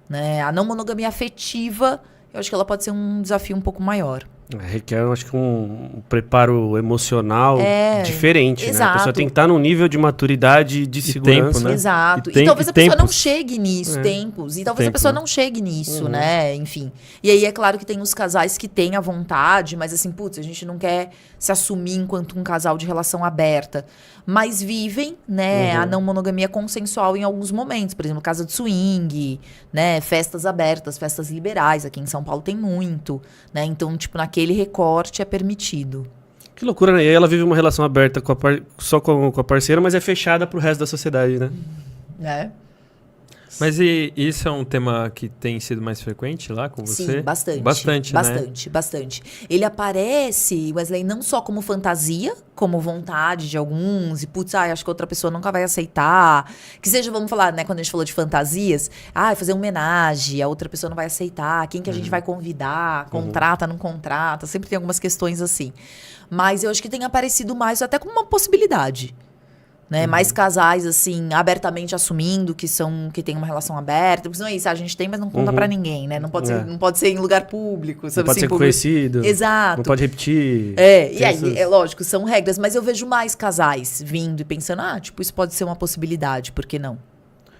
Né? A não monogamia afetiva, eu acho que ela pode ser um desafio um pouco maior. Requer, eu acho que um preparo emocional diferente, exato. né? A pessoa tem que estar num nível de maturidade, de segurança. Tempo, né? Exato. E talvez a pessoa não tempos. chegue nisso, tempos. E talvez a Tempo, pessoa né? não chegue nisso, né? Enfim. E aí é claro que tem os casais que têm a vontade, mas assim, putz, a gente não quer se assumir enquanto um casal de relação aberta. Mas vivem, né, a não monogamia consensual em alguns momentos. Por exemplo, casa de swing, né? Festas abertas, festas liberais. Aqui em São Paulo tem muito, né? Então, tipo, naquele recorte é permitido. Que loucura, né? E aí ela vive uma relação aberta só com a parceira, mas é fechada pro resto da sociedade, né? Né? Mas e isso é um tema que tem sido mais frequente lá com você? Sim, bastante. Bastante, né? Bastante. Ele aparece, Wesley, não só como fantasia, como vontade de alguns, e putz, acho que outra pessoa nunca vai aceitar. Que seja, vamos falar, né, quando a gente falou de fantasias, fazer uma homenagem, a outra pessoa não vai aceitar, quem que a gente vai convidar, contrata, não contrata, sempre tem algumas questões assim. Mas eu acho que tem aparecido mais até como uma possibilidade. Né? Mais casais, assim, abertamente assumindo que tem uma relação aberta. Porque não é isso, a gente tem, mas não conta pra ninguém, né? Não pode ser em lugar público. Sabe? Não pode ser conhecido. Exato. Não pode repetir. E aí, é lógico, são regras. Mas eu vejo mais casais vindo e pensando, tipo, isso pode ser uma possibilidade, por que não?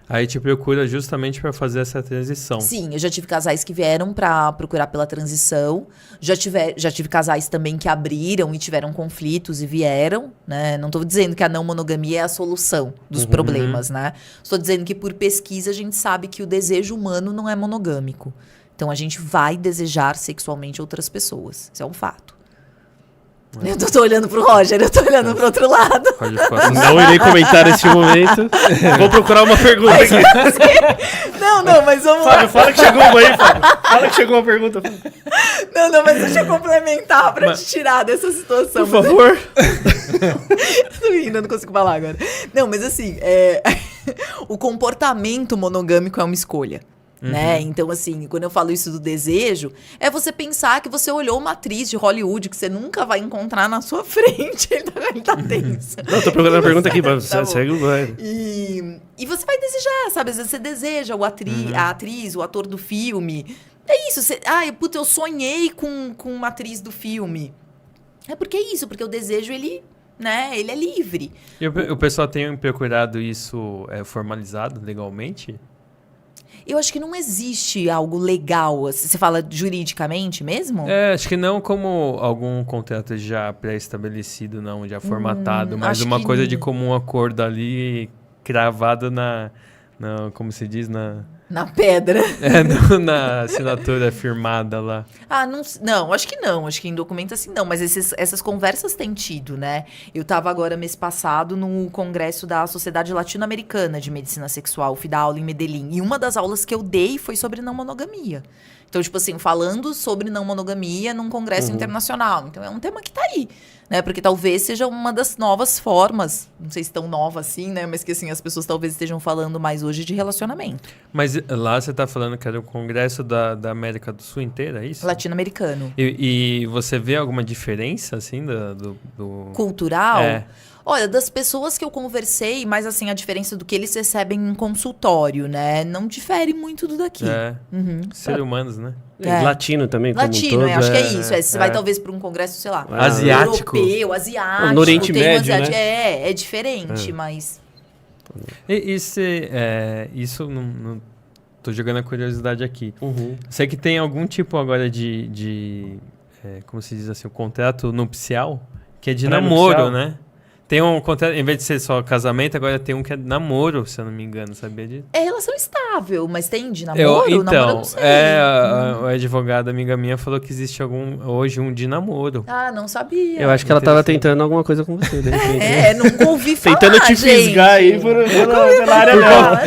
Aí te procura justamente para fazer essa transição. Sim, eu já tive casais que vieram para procurar pela transição. Já tive casais também que abriram e tiveram conflitos e vieram, né? Não estou dizendo que a não monogamia é a solução dos problemas, né? Estou dizendo que por pesquisa a gente sabe que o desejo humano não é monogâmico. Então a gente vai desejar sexualmente outras pessoas. Isso é um fato. Eu tô olhando pro Roger, eu tô olhando pro outro lado. Não irei comentar neste momento. Vou procurar uma pergunta aqui. Não, mas vamos lá. Fala que chegou uma aí, Fábio. Fala que chegou uma pergunta. Não, mas deixa eu complementar pra te tirar dessa situação. Por favor. Tô rindo, eu não consigo falar agora. Não, mas assim, o comportamento monogâmico é uma escolha. Né? Então, assim, quando eu falo isso do desejo, é você pensar que você olhou uma atriz de Hollywood que você nunca vai encontrar na sua frente. Ele tá tenso. Não, tô procurando a pergunta aqui, mas segue o vai. E você vai desejar, sabe? Às vezes você deseja a atriz, o ator do filme. É isso. Eu sonhei com uma atriz do filme. É porque é isso, porque o desejo, ele é livre. E o pessoal tem procurado isso formalizado legalmente? Eu acho que não existe algo legal. Você fala juridicamente mesmo? Acho que não como algum contrato já pré-estabelecido, não, já formatado, mas uma coisa de comum acordo ali, cravado como se diz, na pedra. Na assinatura firmada lá. Não, acho que não. Acho que em documento assim não. Mas essas conversas têm tido, né? Eu estava agora, mês passado, no congresso da Sociedade Latino-Americana de Medicina Sexual. Fui dar aula em Medellín. E uma das aulas que eu dei foi sobre não monogamia. Então, tipo assim, falando sobre não monogamia num congresso internacional. Então, é um tema que tá aí, né? Porque talvez seja uma das novas formas, não sei se tão nova assim, né? Mas que, assim, as pessoas talvez estejam falando mais hoje de relacionamento. Mas lá você tá falando que era o congresso da América do Sul inteira, é isso? Latino-americano. E você vê alguma diferença, assim, do... Cultural? Olha, das pessoas que eu conversei, mas assim, a diferença do que eles recebem em consultório, né? Não difere muito do daqui. Seres humanos, né? Latino também, Latino, como um todo, acho que é isso. Você vai talvez para um congresso, sei lá, asiático. Europeu, asiático. No Oriente Médio, né? É diferente, mas... Isso não... Tô jogando a curiosidade aqui. Sei que tem algum tipo agora de como se diz assim, o contrato nupcial, que é de namoro, né? Tem um contrato, em vez de ser só casamento, agora tem um que é namoro, se eu não me engano, sabia disso? É relação estável, mas tem de namoro? Namoro eu não sei. A advogada amiga minha falou que existe hoje um de namoro. Não sabia. Eu acho que ela tava tentando alguma coisa com você, de repente. Nunca ouvi falar, tentando te fisgar aí pela área dela.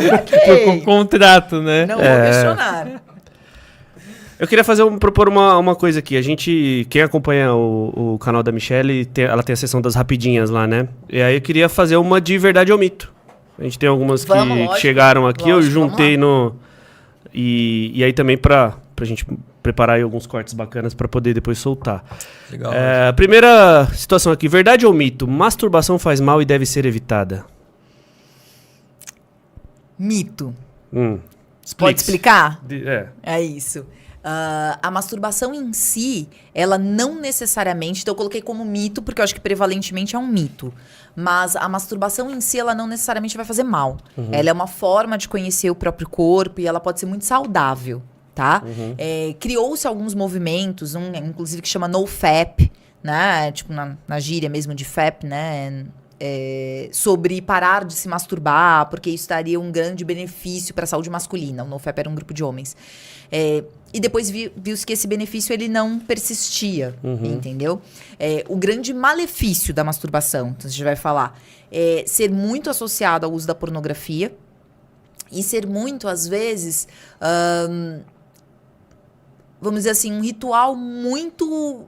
Por contrato, né? Não vou questionar. Eu queria propor uma coisa aqui. Quem acompanha o canal da Michelle, ela tem a sessão das rapidinhas lá, né? E aí eu queria fazer uma de verdade ou mito. A gente tem algumas que chegaram aqui, eu juntei e aí também pra gente preparar aí alguns cortes bacanas pra poder depois soltar. Legal. A primeira situação aqui, verdade ou mito? Masturbação faz mal e deve ser evitada. Mito. Explique-se. Pode explicar? É É isso. A masturbação em si, ela não necessariamente... Então, eu coloquei como mito, porque eu acho que prevalentemente é um mito. Mas a masturbação em si, ela não necessariamente vai fazer mal. Ela é uma forma de conhecer o próprio corpo e ela pode ser muito saudável, tá? Criou-se alguns movimentos, inclusive que chama NoFap, né? Tipo, na gíria mesmo de FAP, né? Sobre parar de se masturbar, porque isso daria um grande benefício para a saúde masculina. O NoFap era um grupo de homens. E depois viu-se que esse benefício ele não persistia, entendeu? O grande malefício da masturbação, então a gente vai falar, é ser muito associado ao uso da pornografia e ser muito, às vezes, vamos dizer assim, um ritual muito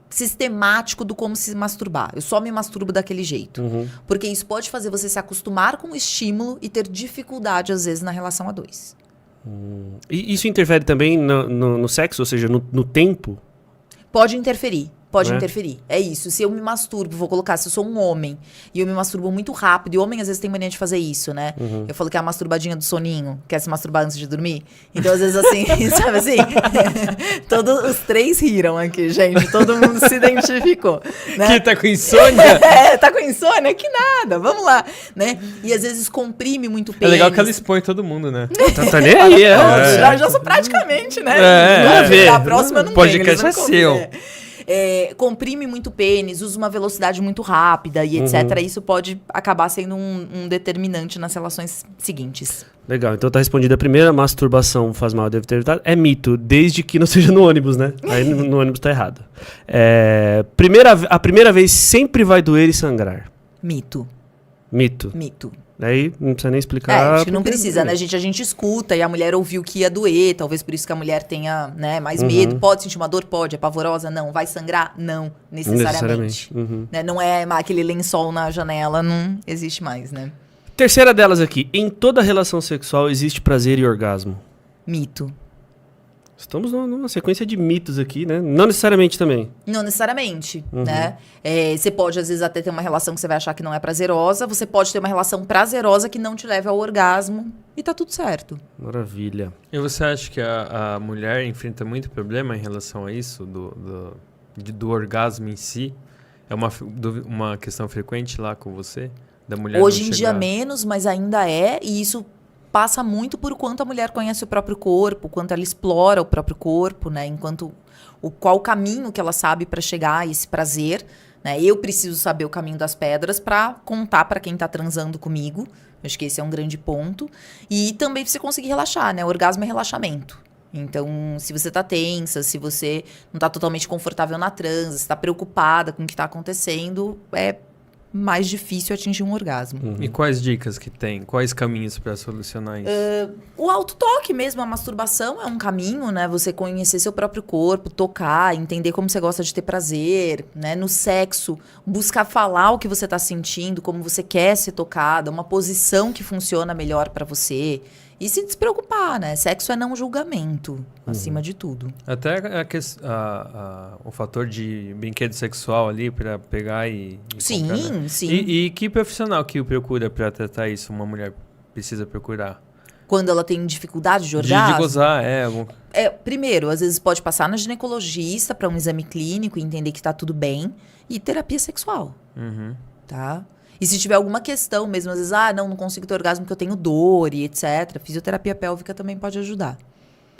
sistemático do como se masturbar. Eu só me masturbo daquele jeito. Porque isso pode fazer você se acostumar com o estímulo e ter dificuldade, às vezes, na relação a dois. E isso interfere também no sexo, ou seja, no tempo? Pode interferir. Pode interferir. É isso. Se eu me masturbo, vou colocar, se eu sou um homem e eu me masturbo muito rápido, e o homem às vezes tem mania de fazer isso, né? Eu falo que é a masturbadinha do soninho, quer se masturbar antes de dormir. Então, às vezes, assim, sabe assim? Todos os 3 riram aqui, gente. Todo mundo se identificou. Né? Que tá com insônia? Tá com insônia? Que nada. Vamos lá, né? E às vezes comprime muito pênis. É legal que ela expõe todo mundo, né? Tá nem aí, Já sou praticamente, né? A próxima não podcast é seu. Comprime muito pênis, usa uma velocidade muito rápida e etc. Isso pode acabar sendo um determinante nas relações seguintes. Legal, então tá respondida a primeira, masturbação faz mal, deve ter evitado. É mito, desde que não seja no ônibus, né? Aí no ônibus tá errado. A primeira vez sempre vai doer e sangrar. Mito. Mito. Daí não precisa nem explicar. Acho que não precisa, né? A gente escuta e a mulher ouviu que ia doer, talvez por isso que a mulher tenha, né, mais medo. Pode sentir uma dor? Pode. É pavorosa? Não. Vai sangrar? Não, necessariamente. Né? Não é aquele lençol na janela, não existe mais, né? Terceira delas aqui. Em toda relação sexual existe prazer e orgasmo. Mito. Estamos numa sequência de mitos aqui, né? Não necessariamente também. Não necessariamente, né? Você pode, às vezes, até ter uma relação que você vai achar que não é prazerosa. Você pode ter uma relação prazerosa que não te leve ao orgasmo. E tá tudo certo. Maravilha. E você acha que a mulher enfrenta muito problema em relação a isso? Do orgasmo em si? É uma questão frequente lá com você? Da mulher hoje em dia menos, mas ainda é. E isso passa muito por quanto a mulher conhece o próprio corpo, quanto ela explora o próprio corpo, né? Qual o caminho que ela sabe para chegar a esse prazer, né? Eu preciso saber o caminho das pedras para contar para quem tá transando comigo. Acho que esse é um grande ponto. E também pra você conseguir relaxar, né? O orgasmo é relaxamento. Então, se você tá tensa, se você não tá totalmente confortável na transa, se tá preocupada com o que tá acontecendo, é mais difícil atingir um orgasmo. E quais dicas que tem? Quais caminhos para solucionar isso? O autotoque mesmo, a masturbação é um caminho, né? Você conhecer seu próprio corpo, tocar, entender como você gosta de ter prazer, né? No sexo, buscar falar o que você tá sentindo, como você quer ser tocada, uma posição que funciona melhor para você. E se despreocupar, né? Sexo é não julgamento, acima de tudo. Até o fator de brinquedo sexual ali para pegar e sim, comprar, né? Sim. E que profissional que procura para tratar isso? Uma mulher precisa procurar? Quando ela tem dificuldade de orgasmo? De gozar, primeiro, às vezes pode passar na ginecologista para um exame clínico e entender que tá tudo bem. E terapia sexual, tá? E se tiver alguma questão mesmo, às vezes, não consigo ter orgasmo porque eu tenho dor e etc. Fisioterapia pélvica também pode ajudar.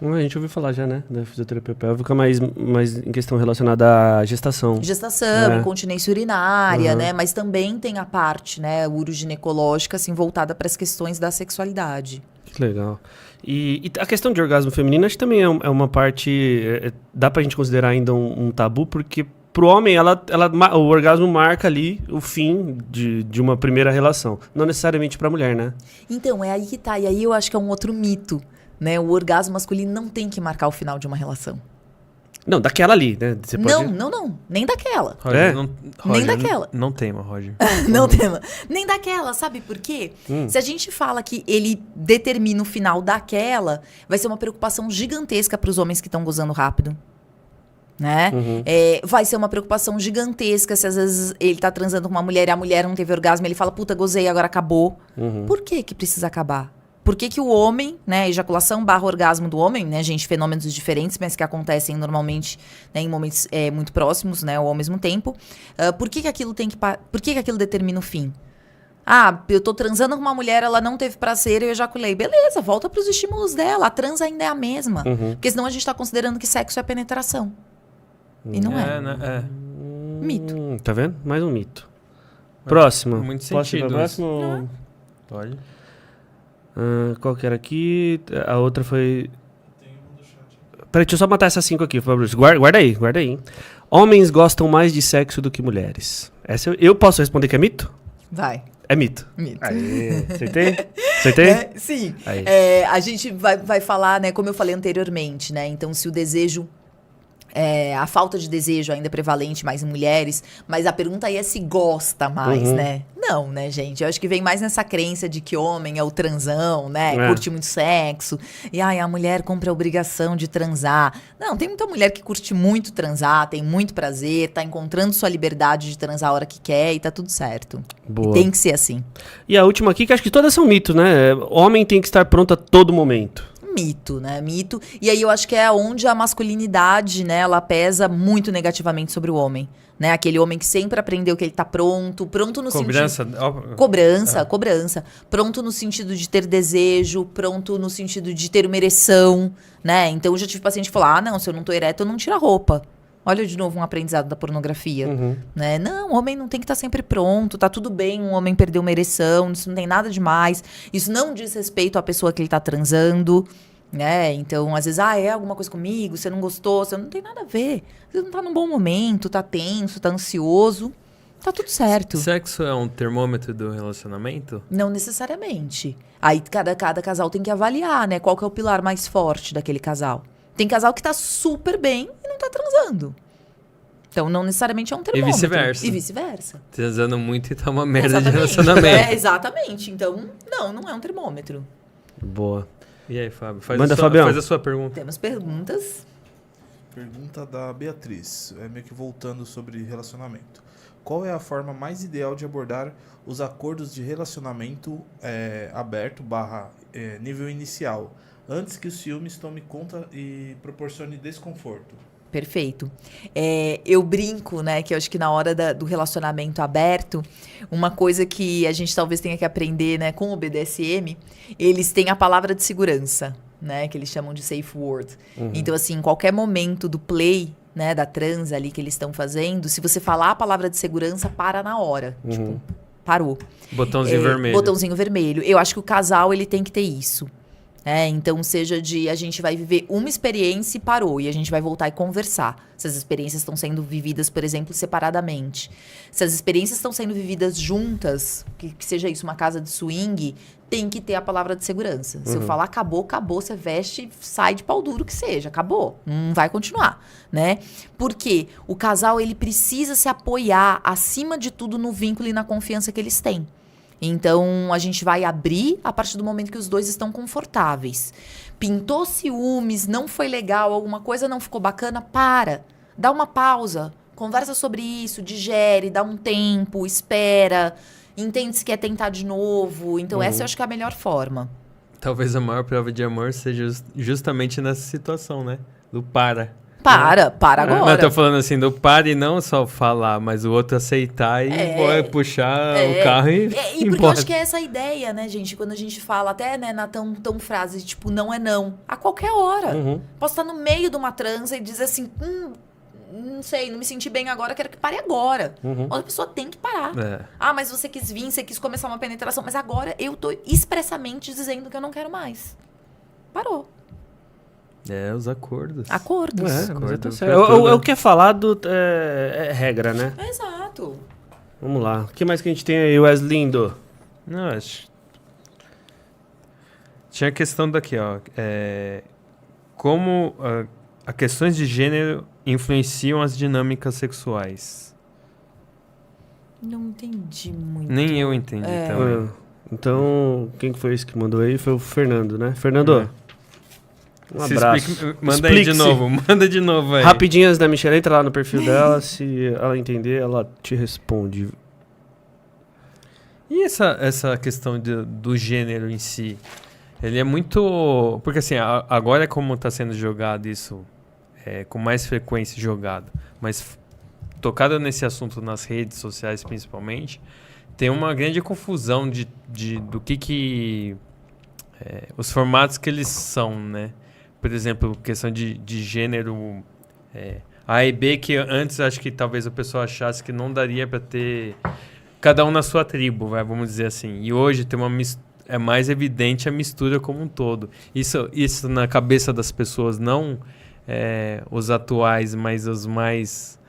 A gente ouviu falar já, né? Da fisioterapia pélvica, mas em questão relacionada à gestação. Gestação, incontinência urinária, né? Mas também tem a parte, né, uroginecológica, assim, voltada para as questões da sexualidade. Que legal. E a questão de orgasmo feminino, acho que também é uma parte... dá pra gente considerar ainda um tabu, porque pro homem, o orgasmo marca ali o fim de uma primeira relação. Não necessariamente pra mulher, né? Então, é aí que tá. E aí eu acho que é um outro mito, né? O orgasmo masculino não tem que marcar o final de uma relação. Não, daquela ali, né? Você pode... Não. Nem daquela. Roger, nem daquela. Não tema, Roger. Não tema. Nem daquela, sabe por quê? Se a gente fala que ele determina o final daquela, vai ser uma preocupação gigantesca pros homens que estão gozando rápido. Né? Vai ser uma preocupação gigantesca se às vezes ele tá transando com uma mulher e a mulher não teve orgasmo, ele fala, puta, gozei, agora acabou. Por que precisa acabar? Por que o homem, né, ejaculação / orgasmo do homem, né, gente, fenômenos diferentes, mas que acontecem normalmente, né, em momentos muito próximos, né, ou ao mesmo tempo. Por que aquilo determina o fim? Ah, eu tô transando com uma mulher, ela não teve prazer, eu ejaculei. Beleza, volta pros estímulos dela, a transa ainda é a mesma. Porque senão a gente tá considerando que sexo é penetração. E não é. Mito. Tá vendo? Mais um mito. Próximo. Muito Posso ir sentido. pro próximo? Não. Pode. Qual que era aqui? A outra foi... Peraí, deixa eu só matar essas 5 aqui, Fabrício. Guarda aí, hein? Homens gostam mais de sexo do que mulheres. Essa eu posso responder que é mito? Vai. É mito. Mito. Aê, acertei? Sim. Aí. A gente vai falar, né, como eu falei anteriormente, né? Então, se o desejo... a falta de desejo ainda é prevalente mais em mulheres, mas a pergunta aí é se gosta mais, né? Não, né, gente? Eu acho que vem mais nessa crença de que homem é o transão, né? Curte muito sexo. E a mulher cumpre a obrigação de transar. Não, tem muita mulher que curte muito transar, tem muito prazer, tá encontrando sua liberdade de transar a hora que quer e tá tudo certo. Boa. E tem que ser assim. E a última aqui, que acho que todas são mitos, né? Homem tem que estar pronto a todo momento. Mito, né? Mito. E aí eu acho que é onde a masculinidade, né, ela pesa muito negativamente sobre o homem. Né? Aquele homem que sempre aprendeu que ele tá pronto no Cobrança? sentido... Cobrança. Pronto no sentido de ter desejo, pronto no sentido de ter uma ereção, né? Então eu já tive paciente que falou, não, se eu não tô ereto, eu não tiro a roupa. Olha de novo um aprendizado da pornografia. Né? Não, o homem não tem que estar sempre pronto, tá tudo bem um homem perder uma ereção, isso não tem nada demais, isso não diz respeito à pessoa que ele tá transando, né? Então, às vezes, é alguma coisa comigo, você não gostou, você não tem nada a ver. Você não tá num bom momento, tá tenso, tá ansioso, tá tudo certo. Sexo é um termômetro do relacionamento? Não necessariamente. Aí cada casal tem que avaliar, né? Qual que é o pilar mais forte daquele casal. Tem casal que tá super bem e não tá transando. Então, não necessariamente é um termômetro. E vice-versa. E Transando muito e tá uma merda de exatamente. relacionamento. Exatamente. Então, não é um termômetro. Boa. E aí, Fábio? Fabião. Faz a sua pergunta. Temos perguntas. Pergunta da Beatriz, meio que voltando sobre relacionamento. Qual é a forma mais ideal de abordar os acordos de relacionamento aberto / nível inicial, antes que os ciúmes tome conta e proporcione desconforto? Perfeito. Eu brinco, né, que eu acho que na hora do relacionamento aberto, uma coisa que a gente talvez tenha que aprender, né, com o BDSM, eles têm a palavra de segurança, né, que eles chamam de safe word. Então, assim, em qualquer momento do play, né, da transa ali que eles estão fazendo, se você falar a palavra de segurança, para na hora. Tipo, parou. Botãozinho vermelho. Botãozinho vermelho. Eu acho que o casal, ele tem que ter isso. Então, seja a gente vai viver uma experiência e parou, e a gente vai voltar e conversar. Se as experiências estão sendo vividas, por exemplo, separadamente. Se as experiências estão sendo vividas juntas, que seja isso uma casa de swing, tem que ter a palavra de segurança. Se eu falar acabou, você veste, sai de pau duro que seja, acabou. Não vai continuar, né? Porque o casal, ele precisa se apoiar, acima de tudo, no vínculo e na confiança que eles têm. Então, a gente vai abrir a partir do momento que os dois estão confortáveis. Pintou ciúmes, não foi legal, alguma coisa não ficou bacana, para. Dá uma pausa, conversa sobre isso, digere, dá um tempo, espera, entende se quer tentar de novo. Então, essa eu acho que é a melhor forma. Talvez a maior prova de amor seja justamente nessa situação, né? Do para. Para agora. Não, eu tô falando assim, do para e não só falar, mas o outro aceitar e puxar o carro e porque eu acho que é essa a ideia, né, gente? Quando a gente fala até, né, na tão frase, tipo, não é não. A qualquer hora. Posso estar no meio de uma transa e dizer assim, não sei, não me senti bem agora, quero que pare agora. Outra pessoa tem que parar. Mas você quis vir, você quis começar uma penetração, mas agora eu tô expressamente dizendo que eu não quero mais. Parou. Os acordos. Acordos. O que é falado é regra, né? Exato. Vamos lá. O que mais que a gente tem aí, Weslindo? Não, acho... Tinha a questão daqui, ó. Como as questões de gênero influenciam as dinâmicas sexuais? Não entendi muito. Nem eu entendi também. Então, quem que foi esse que mandou aí? Foi o Fernando, né? Fernando... Um abraço. Manda aí de novo, manda de novo aí. Rapidinho antes da Michelle, entra lá no perfil dela, se ela entender, ela te responde. E essa questão do gênero em si? Ele é muito... Porque assim, agora como está sendo jogado isso, com mais frequência jogado, mas tocado nesse assunto nas redes sociais principalmente, tem uma grande confusão do que os formatos que eles são, né? Por exemplo, questão de gênero A e B, que antes acho que talvez o pessoal achasse que não daria para ter cada um na sua tribo, vamos dizer assim. E hoje tem é mais evidente a mistura como um todo. Isso na cabeça das pessoas, não os atuais, mas os mais...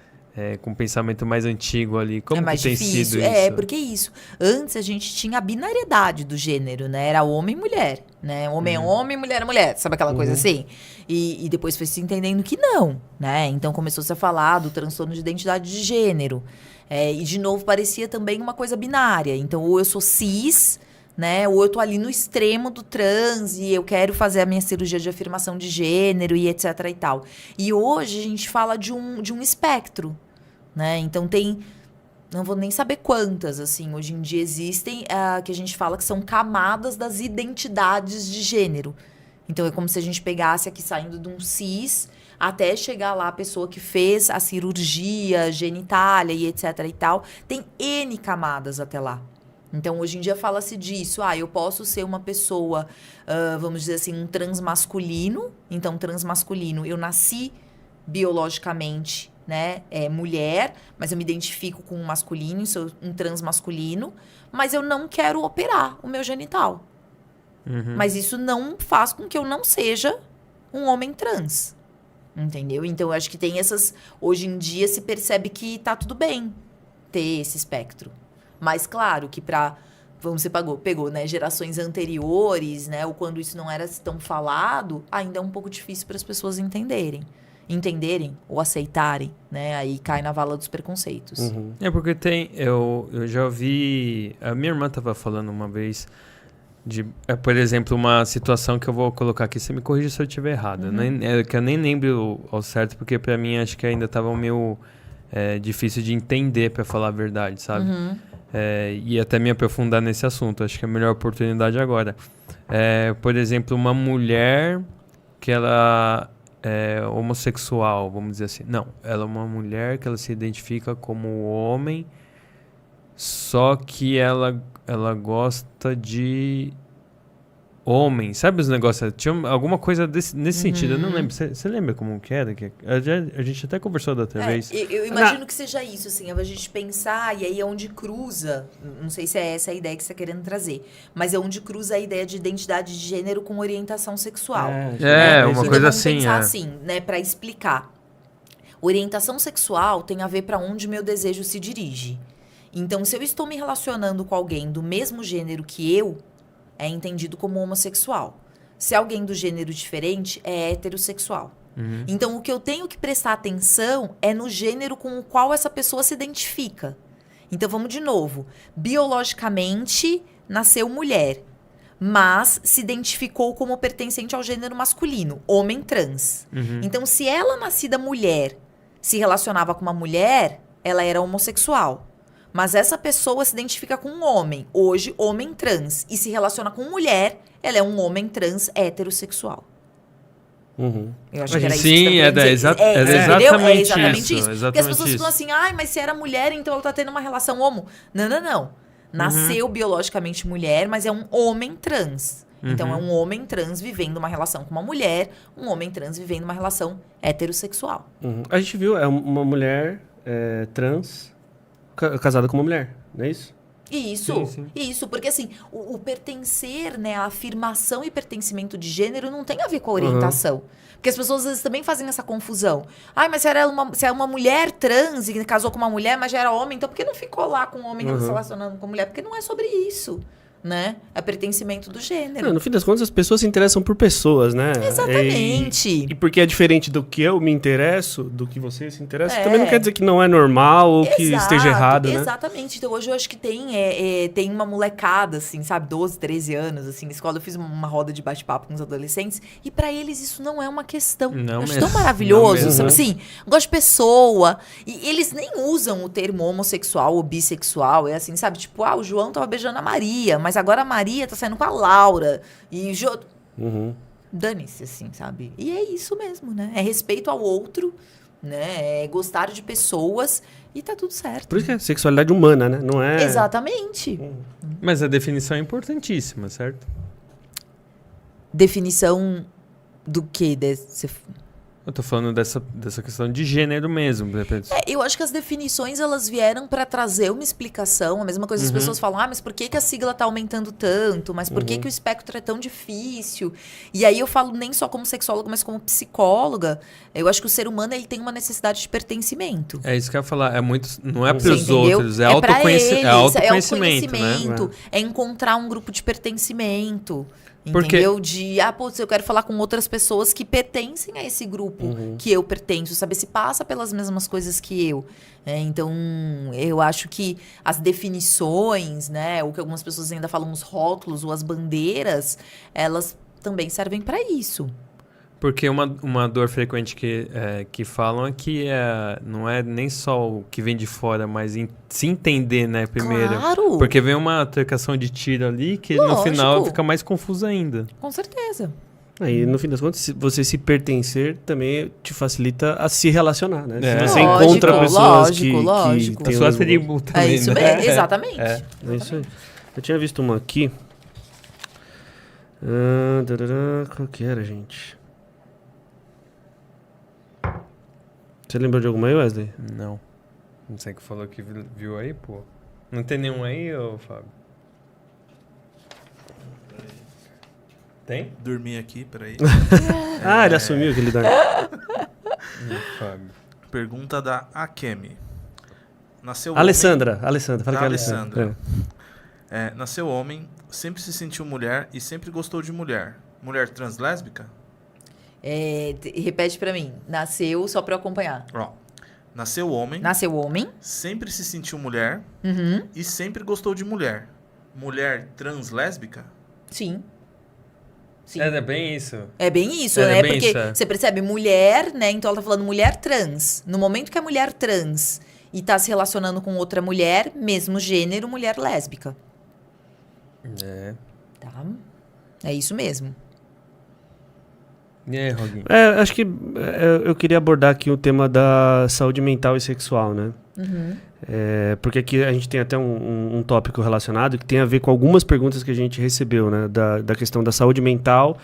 com um pensamento mais antigo ali. Como mais que tem difícil. sido isso? Porque isso. Antes a gente tinha a binariedade do gênero, né? Era homem e mulher, né? Homem é homem, mulher é mulher. Sabe aquela coisa assim? E depois foi se entendendo que não, né? Então começou-se a falar do transtorno de identidade de gênero. E de novo parecia também uma coisa binária. Então ou eu sou cis, né? Ou eu tô ali no extremo do trans e eu quero fazer a minha cirurgia de afirmação de gênero e etc e tal. E hoje a gente fala de um espectro, né? Então tem, não vou nem saber quantas, assim, hoje em dia existem, que a gente fala que são camadas das identidades de gênero. Então é como se a gente pegasse aqui saindo de um cis até chegar lá a pessoa que fez a cirurgia genitália e etc e tal. Tem N camadas até lá. Então hoje em dia fala-se disso, eu posso ser uma pessoa, vamos dizer assim, um transmasculino. Então transmasculino, eu nasci biologicamente, né, mulher, mas eu me identifico com um masculino, sou um transmasculino, mas eu não quero operar o meu genital. Mas isso não faz com que eu não seja um homem trans, entendeu? Então eu acho que tem essas... Hoje em dia se percebe que tá tudo bem ter esse espectro. Mas claro que você pegou, né, gerações anteriores, né, ou quando isso não era tão falado, ainda é um pouco difícil para as pessoas entenderem ou aceitarem, né? Aí cai na vala dos preconceitos. Porque eu já ouvi... A minha irmã estava falando uma vez de, por exemplo, uma situação que eu vou colocar aqui. Você me corrige se eu estiver errado. Que eu nem lembro ao certo, porque para mim acho que ainda estava meio difícil de entender, para falar a verdade, sabe? E até me aprofundar nesse assunto. Acho que é a melhor oportunidade agora. Por exemplo, uma mulher que ela... homossexual, vamos dizer assim. Não, ela é uma mulher que ela se identifica como homem, só que ela gosta de homem. Sabe os negócios? Tinha alguma coisa nesse sentido. Eu não lembro. Você lembra como que era? A gente até conversou da outra vez. Eu imagino que seja isso, assim. A gente pensar, e aí é onde cruza... Não sei se é essa a ideia que você está querendo trazer. Mas é onde cruza a ideia de identidade de gênero com orientação sexual. Uma coisa assim. Vamos pensar assim, né? Para explicar. Orientação sexual tem a ver para onde meu desejo se dirige. Então, se eu estou me relacionando com alguém do mesmo gênero que eu, é entendido como homossexual. Se alguém do gênero diferente, é heterossexual. Então, o que eu tenho que prestar atenção é no gênero com o qual essa pessoa se identifica. Então, vamos de novo. Biologicamente, nasceu mulher, mas se identificou como pertencente ao gênero masculino, homem trans. Então, se ela, nascida mulher, se relacionava com uma mulher, ela era homossexual. Mas essa pessoa se identifica com um homem, hoje homem trans, e se relaciona com mulher, ela é um homem trans heterossexual. Eu acho que era sim, isso. Exatamente isso. Porque as pessoas ficam assim, mas se era mulher, então ela tá tendo uma relação homo. Não. Nasceu biologicamente mulher, mas é um homem trans. Então é um homem trans vivendo uma relação com uma mulher, um homem trans vivendo uma relação heterossexual. A gente viu, é uma mulher trans casada com uma mulher, não é isso? Isso, porque assim, o pertencer, né, a afirmação e pertencimento de gênero não tem a ver com a orientação. Porque as pessoas às vezes também fazem essa confusão. Mas se é uma mulher trans e casou com uma mulher, mas já era homem, então por que não ficou lá com um homem se relacionando com mulher? Porque não é sobre isso, né? É pertencimento do gênero. No fim das contas, as pessoas se interessam por pessoas, né? Exatamente. E porque é diferente do que eu me interesso, do que você se interessa, também não quer dizer que não é normal ou que esteja errado, né? Exatamente. Então, hoje eu acho que tem uma molecada, assim, sabe? 12, 13 anos, assim, na escola. Eu fiz uma roda de bate-papo com os adolescentes e pra eles isso não é uma questão. Eu acho tão maravilhoso, sabe assim? Gosto de pessoa. E eles nem usam o termo homossexual ou bissexual. É assim, sabe? Tipo, o João tava beijando a Maria, mas agora a Maria tá saindo com a Laura. E Uhum. dane-se, assim, sabe? E é isso mesmo, né? É respeito ao outro, né? É gostar de pessoas e tá tudo certo. Por isso que é sexualidade humana, né? Não é... Exatamente. Mas a definição é importantíssima, certo? Definição do quê? Eu tô falando dessa questão de gênero mesmo. De repente. Eu acho que as definições, elas vieram para trazer uma explicação. A mesma coisa, as pessoas falam, mas por que a sigla tá aumentando tanto? Mas por que o espectro é tão difícil? E aí eu falo nem só como sexóloga, mas como psicóloga. Eu acho que o ser humano, ele tem uma necessidade de pertencimento. É isso que eu ia falar. É muito, não é Você pros entendeu? outros, é pra autoconhecimento. eles, É autoconhecimento, autoconhecimento, né? é encontrar um grupo de pertencimento. Porque- Entendeu? Eu quero falar com outras pessoas que pertencem a esse grupo que eu pertenço, saber se passa pelas mesmas coisas que eu. Então, eu acho que as definições, né, o que algumas pessoas ainda falam, os rótulos ou as bandeiras, elas também servem para isso. Porque uma dor frequente que falam é que não é nem só o que vem de fora, mas se entender, né, primeiro. Claro! Porque vem uma trocação de tiro ali que no Lógico. final fica mais confuso ainda. Com certeza. Aí, no fim das contas, você se pertencer também te facilita a se relacionar, né? É. Se você Lógico, encontra pessoas que lógico. têm A o sua mesmo- tribo também, É isso né? mesmo, exatamente. É. É isso aí. Eu tinha visto uma aqui. Qual que era, gente? Você lembrou de alguma aí, Wesley? Não. Não sei o que falou que viu aí, pô. Não tem nenhum aí, ô Fábio? Tem? Dormi aqui, peraí. Ah, ele assumiu que ele dá. Fábio. Pergunta da Akemi. Nasceu Alessandra, fala que é Alessandra. Alessandra. Nasceu homem, sempre se sentiu mulher e sempre gostou de mulher. Mulher translésbica? Repete pra mim. Nasceu, só pra eu acompanhar. Ó, nasceu homem, Nasceu homem. sempre se sentiu mulher Uhum. e sempre gostou de mulher. Mulher translésbica? Sim. Sim. É bem isso. É bem isso, É né? bem Porque isso, é. você percebe mulher, né? Então ela tá falando mulher trans. No momento que a mulher trans e tá se relacionando com outra mulher, mesmo gênero, mulher lésbica. É. Tá? É isso mesmo. E aí, Roguinho? Acho que eu queria abordar aqui o tema da saúde mental e sexual, né? Porque aqui a gente tem até um tópico relacionado que tem a ver com algumas perguntas que a gente recebeu, né? Da questão da saúde mental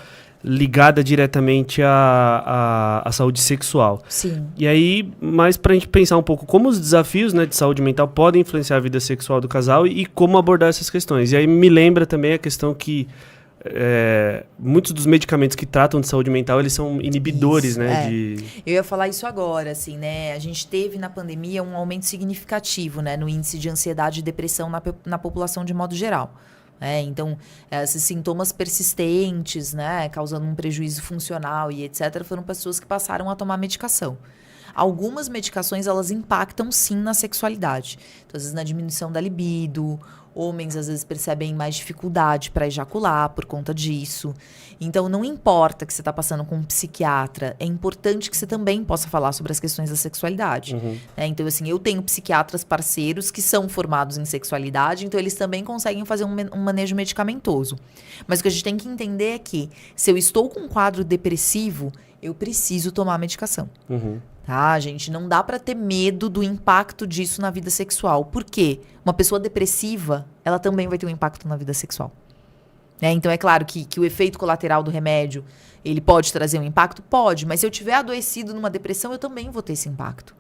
ligada diretamente à saúde sexual. Sim. E aí, mais pra gente pensar um pouco como os desafios, né, de saúde mental podem influenciar a vida sexual do casal e como abordar essas questões. E aí me lembra também a questão que muitos dos medicamentos que tratam de saúde mental, eles são inibidores, Isso, né? Eu ia falar isso agora, assim, né? A gente teve na pandemia um aumento significativo, né, no índice de ansiedade e depressão na população de modo geral. Então, esses sintomas persistentes, né, causando um prejuízo funcional e etc., foram pessoas que passaram a tomar medicação. Algumas medicações, elas impactam sim na sexualidade. Então, às vezes na diminuição da libido, homens às vezes percebem mais dificuldade para ejacular por conta disso. Então, não importa que você está passando com um psiquiatra, é importante que você também possa falar sobre as questões da sexualidade. Então, assim, eu tenho psiquiatras parceiros que são formados em sexualidade, então eles também conseguem fazer um manejo medicamentoso. Mas o que a gente tem que entender é que, se eu estou com um quadro depressivo, eu preciso tomar medicação. Tá, gente? Não dá pra ter medo do impacto disso na vida sexual. Por quê? Uma pessoa depressiva, ela também vai ter um impacto na vida sexual. Então, é claro que o efeito colateral do remédio, ele pode trazer um impacto? Pode. Mas se eu tiver adoecido numa depressão, eu também vou ter esse impacto.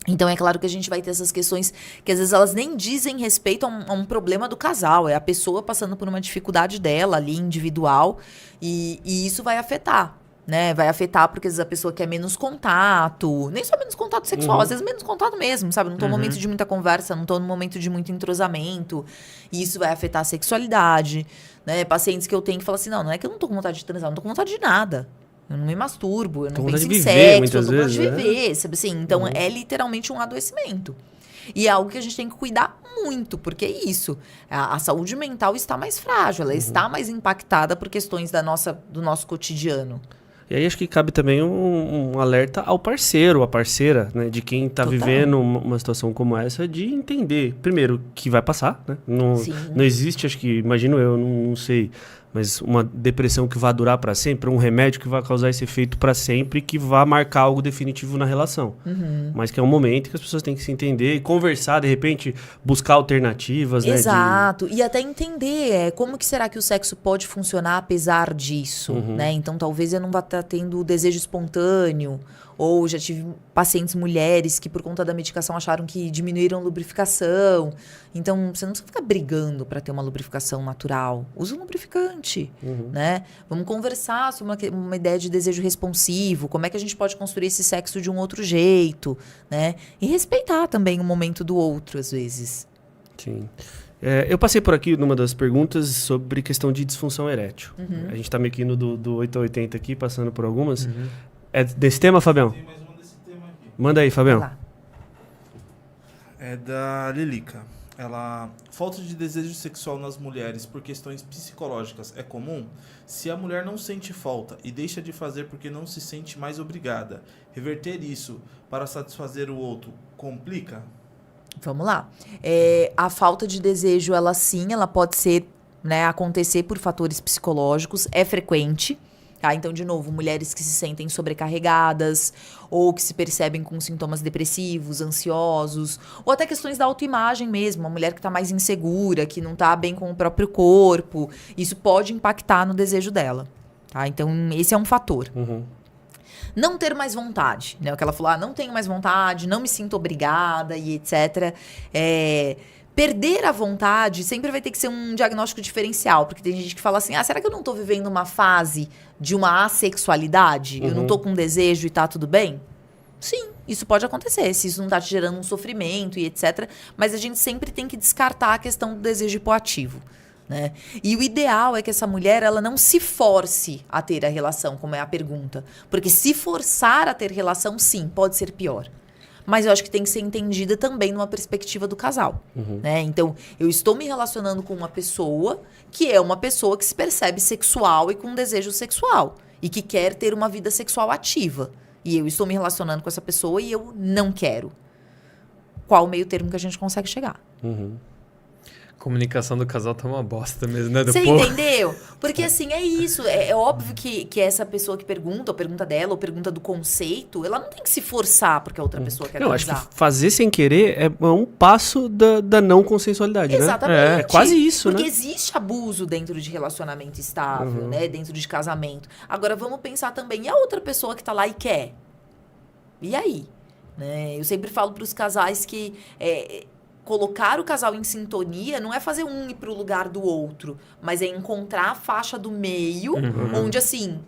Então, é claro que a gente vai ter essas questões que, às vezes, elas nem dizem respeito a um problema do casal. É a pessoa passando por uma dificuldade dela ali, individual. E isso vai afetar. Né? Vai afetar porque às vezes a pessoa quer menos contato, nem só menos contato sexual, às vezes menos contato mesmo, sabe? Não tô no momento de muita conversa, não tô no momento de muito entrosamento, e isso vai afetar a sexualidade, né? Pacientes que eu tenho que falam assim, não é que eu não tô com vontade de transar, eu não tô com vontade de nada. Eu não me masturbo, eu não penso em sexo, eu tô com vontade de viver, sabe assim? Então é literalmente um adoecimento. E é algo que a gente tem que cuidar muito, porque é isso. A saúde mental está mais frágil, ela está mais impactada por questões do nosso cotidiano. E aí acho que cabe também um alerta ao parceiro, à parceira, né? De quem está vivendo uma situação como essa, de entender, primeiro, que vai passar, né? Não existe, acho que, imagino eu, não sei, mas uma depressão que vai durar para sempre, um remédio que vai causar esse efeito para sempre, que vai marcar algo definitivo na relação. Mas que é um momento que as pessoas têm que se entender e conversar, de repente, buscar alternativas, Exato. E até entender como que será que o sexo pode funcionar apesar disso, né? Então, talvez eu não vá estar tendo desejo espontâneo, ou já tive pacientes mulheres que por conta da medicação acharam que diminuíram a lubrificação. Então, você não precisa ficar brigando para ter uma lubrificação natural. Usa um lubrificante, né? Vamos conversar sobre uma ideia de desejo responsivo, como é que a gente pode construir esse sexo de um outro jeito, né? E respeitar também o momento do outro, às vezes. Sim. Eu passei por aqui numa das perguntas sobre questão de disfunção erétil. A gente está meio que indo do 8 a 80 aqui, passando por algumas. É desse tema, Fabião? Tem mais uma desse tema aqui. Manda aí, Fabião. Vai lá. É da Lilica. Falta de desejo sexual nas mulheres por questões psicológicas é comum? Se a mulher não sente falta e deixa de fazer porque não se sente mais obrigada, reverter isso para satisfazer o outro complica? Vamos lá. A falta de desejo, ela pode ser, né, acontecer por fatores psicológicos, é frequente. Tá? Então, de novo, mulheres que se sentem sobrecarregadas ou que se percebem com sintomas depressivos, ansiosos, ou até questões da autoimagem mesmo, uma mulher que está mais insegura, que não está bem com o próprio corpo, isso pode impactar no desejo dela. Tá? Então, esse é um fator. Não ter mais vontade, né? O que ela falou, não tenho mais vontade, não me sinto obrigada e etc. Perder a vontade sempre vai ter que ser um diagnóstico diferencial, porque tem gente que fala assim, será que eu não tô vivendo uma fase de uma assexualidade? Eu não tô com desejo e tá tudo bem? Sim, isso pode acontecer, se isso não tá te gerando um sofrimento e etc. Mas a gente sempre tem que descartar a questão do desejo hipoativo, né? E o ideal é que essa mulher, ela não se force a ter a relação, como é a pergunta. Porque se forçar a ter relação, sim, pode ser pior. Mas eu acho que tem que ser entendida também numa perspectiva do casal, né? Então, eu estou me relacionando com uma pessoa que é uma pessoa que se percebe sexual e com desejo sexual. E que quer ter uma vida sexual ativa. E eu estou me relacionando com essa pessoa e eu não quero. Qual o meio termo que a gente consegue chegar? Comunicação do casal tá uma bosta mesmo, né? Você entendeu? Porque assim, é isso. É óbvio que essa pessoa que pergunta, ou pergunta dela, ou pergunta do conceito, ela não tem que se forçar porque a outra pessoa quer transar. Eu acho que fazer sem querer é um passo da não consensualidade, Exatamente. né? É quase isso, porque né? Existe abuso dentro de relacionamento estável, né? Dentro de casamento. Agora, vamos pensar também, e a outra pessoa que tá lá e quer? E aí? Né? Eu sempre falo pros casais que... colocar o casal em sintonia não é fazer um ir pro lugar do outro, mas é encontrar a faixa do meio, onde assim,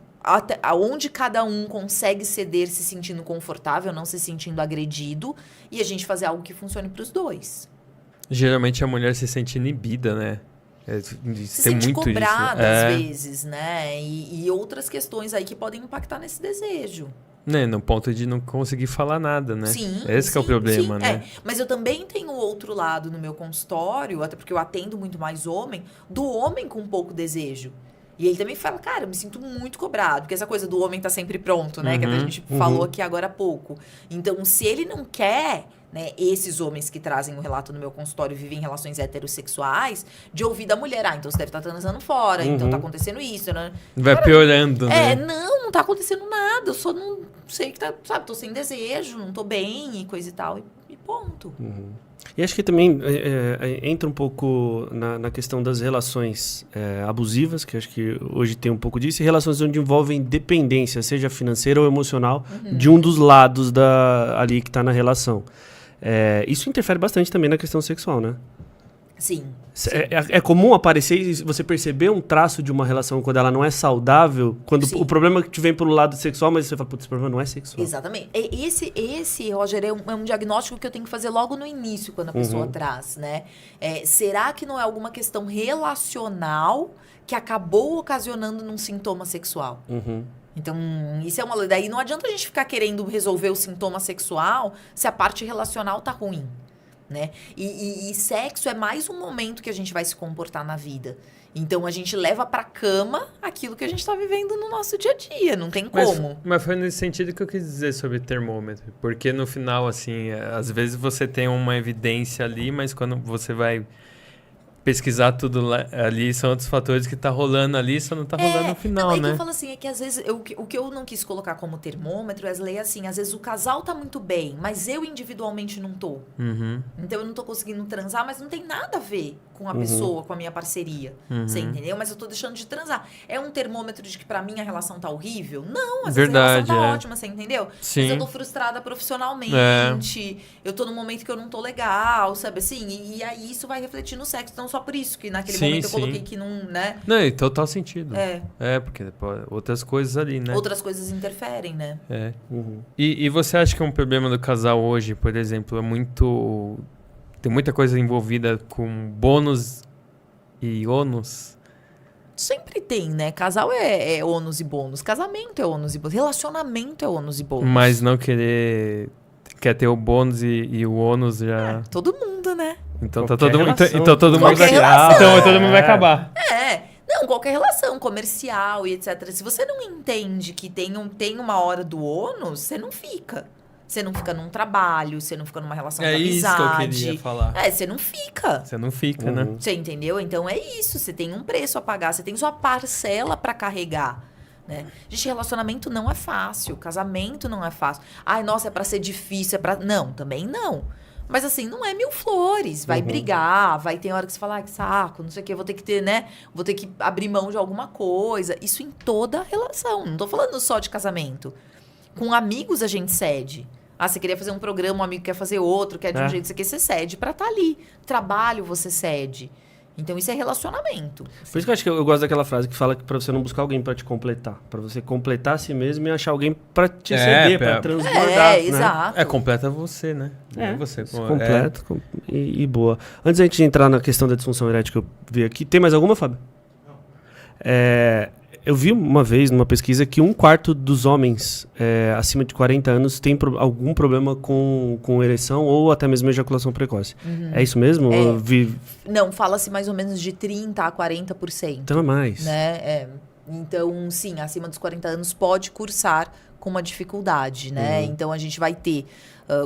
onde cada um consegue ceder se sentindo confortável, não se sentindo agredido, e a gente fazer algo que funcione pros dois. Geralmente a mulher se sente inibida, né? Se sente cobrada às vezes, né? E outras questões aí que podem impactar nesse desejo. Né, no ponto de não conseguir falar nada, né? Sim, Esse que é o problema, né? Mas eu também tenho o outro lado no meu consultório, até porque eu atendo muito mais homem, do homem com pouco desejo. E ele também fala, cara, eu me sinto muito cobrado, porque essa coisa do homem tá sempre pronto, né? Que a gente falou aqui agora há pouco. Então, se ele não quer, né, esses homens que trazem o relato no meu consultório vivem relações heterossexuais, de ouvir da mulher, então você deve estar transando fora, então tá acontecendo isso, né? Vai cara, piorando, né? Não tá acontecendo nada, eu só não sei que tá, sabe, tô sem desejo, não tô bem e coisa e tal, e ponto. E acho que também entra um pouco na questão das relações abusivas, que acho que hoje tem um pouco disso, e relações onde envolvem dependência, seja financeira ou emocional, de um dos lados ali que está na relação. Isso interfere bastante também na questão sexual, né? Sim. É comum aparecer, você perceber um traço de uma relação quando ela não é saudável, quando o problema que te vem pelo lado sexual, mas você fala, putz, esse problema não é sexual. Exatamente. Esse Roger, é um diagnóstico que eu tenho que fazer logo no início, quando a pessoa traz, né? Será que não é alguma questão relacional que acabou ocasionando num sintoma sexual? Então, isso é uma... Daí não adianta a gente ficar querendo resolver o sintoma sexual se a parte relacional tá ruim. Né? E sexo é mais um momento que a gente vai se comportar na vida. Então a gente leva pra cama aquilo que a gente tá vivendo no nosso dia a dia, não tem como. Mas foi nesse sentido que eu quis dizer sobre termômetro. Porque no final, assim, às vezes você tem uma evidência ali, mas quando você vai pesquisar tudo ali, são outros fatores que tá rolando ali, só não tá rolando no final, não, né? Que eu falo assim, é que às vezes, o que eu não quis colocar como termômetro, Wesley, é assim, às vezes o casal tá muito bem, mas eu individualmente não tô. Uhum. Então eu não tô conseguindo transar, mas não tem nada a ver com a pessoa, com a minha parceria. Você entendeu? Mas eu tô deixando de transar. É um termômetro de que pra mim a relação tá horrível? Não, às vezes a relação tá ótima, você entendeu? Sim. Mas eu tô frustrada profissionalmente, eu tô num momento que eu não tô legal, sabe assim? E aí isso vai refletir no sexo. Então só por isso que naquele momento eu coloquei que não, né? Não, em total sentido. É, porque outras coisas ali, né? outras coisas interferem, né? É. E você acha que um problema do casal hoje, por exemplo, é muito... Tem muita coisa envolvida com bônus e ônus? Sempre tem, né? Casal é ônus e bônus. Casamento é ônus e bônus. Relacionamento é ônus e bônus. Mas não quer ter o bônus e o ônus já... Todo mundo, né? Então Qualquer todo mundo relação. Então todo mundo vai acabar. Não, qualquer relação comercial e etc. Se você não entende que tem uma hora do ônus, você não fica. Você não fica num trabalho, você não fica numa relação de amizade. É isso que eu queria falar. Você não fica. Você não fica, né? Você entendeu? Então é isso, você tem um preço a pagar, você tem sua parcela pra carregar. Né? Gente, relacionamento não é fácil, casamento não é fácil. Ai, nossa, é pra ser difícil, é pra... Não, também não. Mas assim, não é mil flores. Vai brigar, vai ter hora que você fala, que saco, não sei o que, vou ter que ter, né? Vou ter que abrir mão de alguma coisa. Isso em toda relação. Não tô falando só de casamento. Com amigos a gente cede. Você queria fazer um programa, um amigo quer fazer outro, quer de um jeito, você cede pra estar ali. Trabalho você cede. Então isso é relacionamento. Por isso que eu acho que eu gosto daquela frase que fala que pra você não buscar alguém pra te completar. Pra você completar a si mesmo e achar alguém pra te ceder, pra transbordar. né? Exato. Completa você, né? Você. Completo e boa. Antes da gente entrar na questão da disfunção erétil que eu vi aqui, tem mais alguma, Fábio? Não. Eu vi uma vez numa pesquisa que 1/4 dos homens acima de 40 anos tem algum problema com ereção ou até mesmo ejaculação precoce. É isso mesmo? Não, fala-se mais ou menos de 30% a 40%. Então é mais. Né? Então, sim, acima dos 40 anos pode cursar com uma dificuldade, né? Então, a gente vai ter,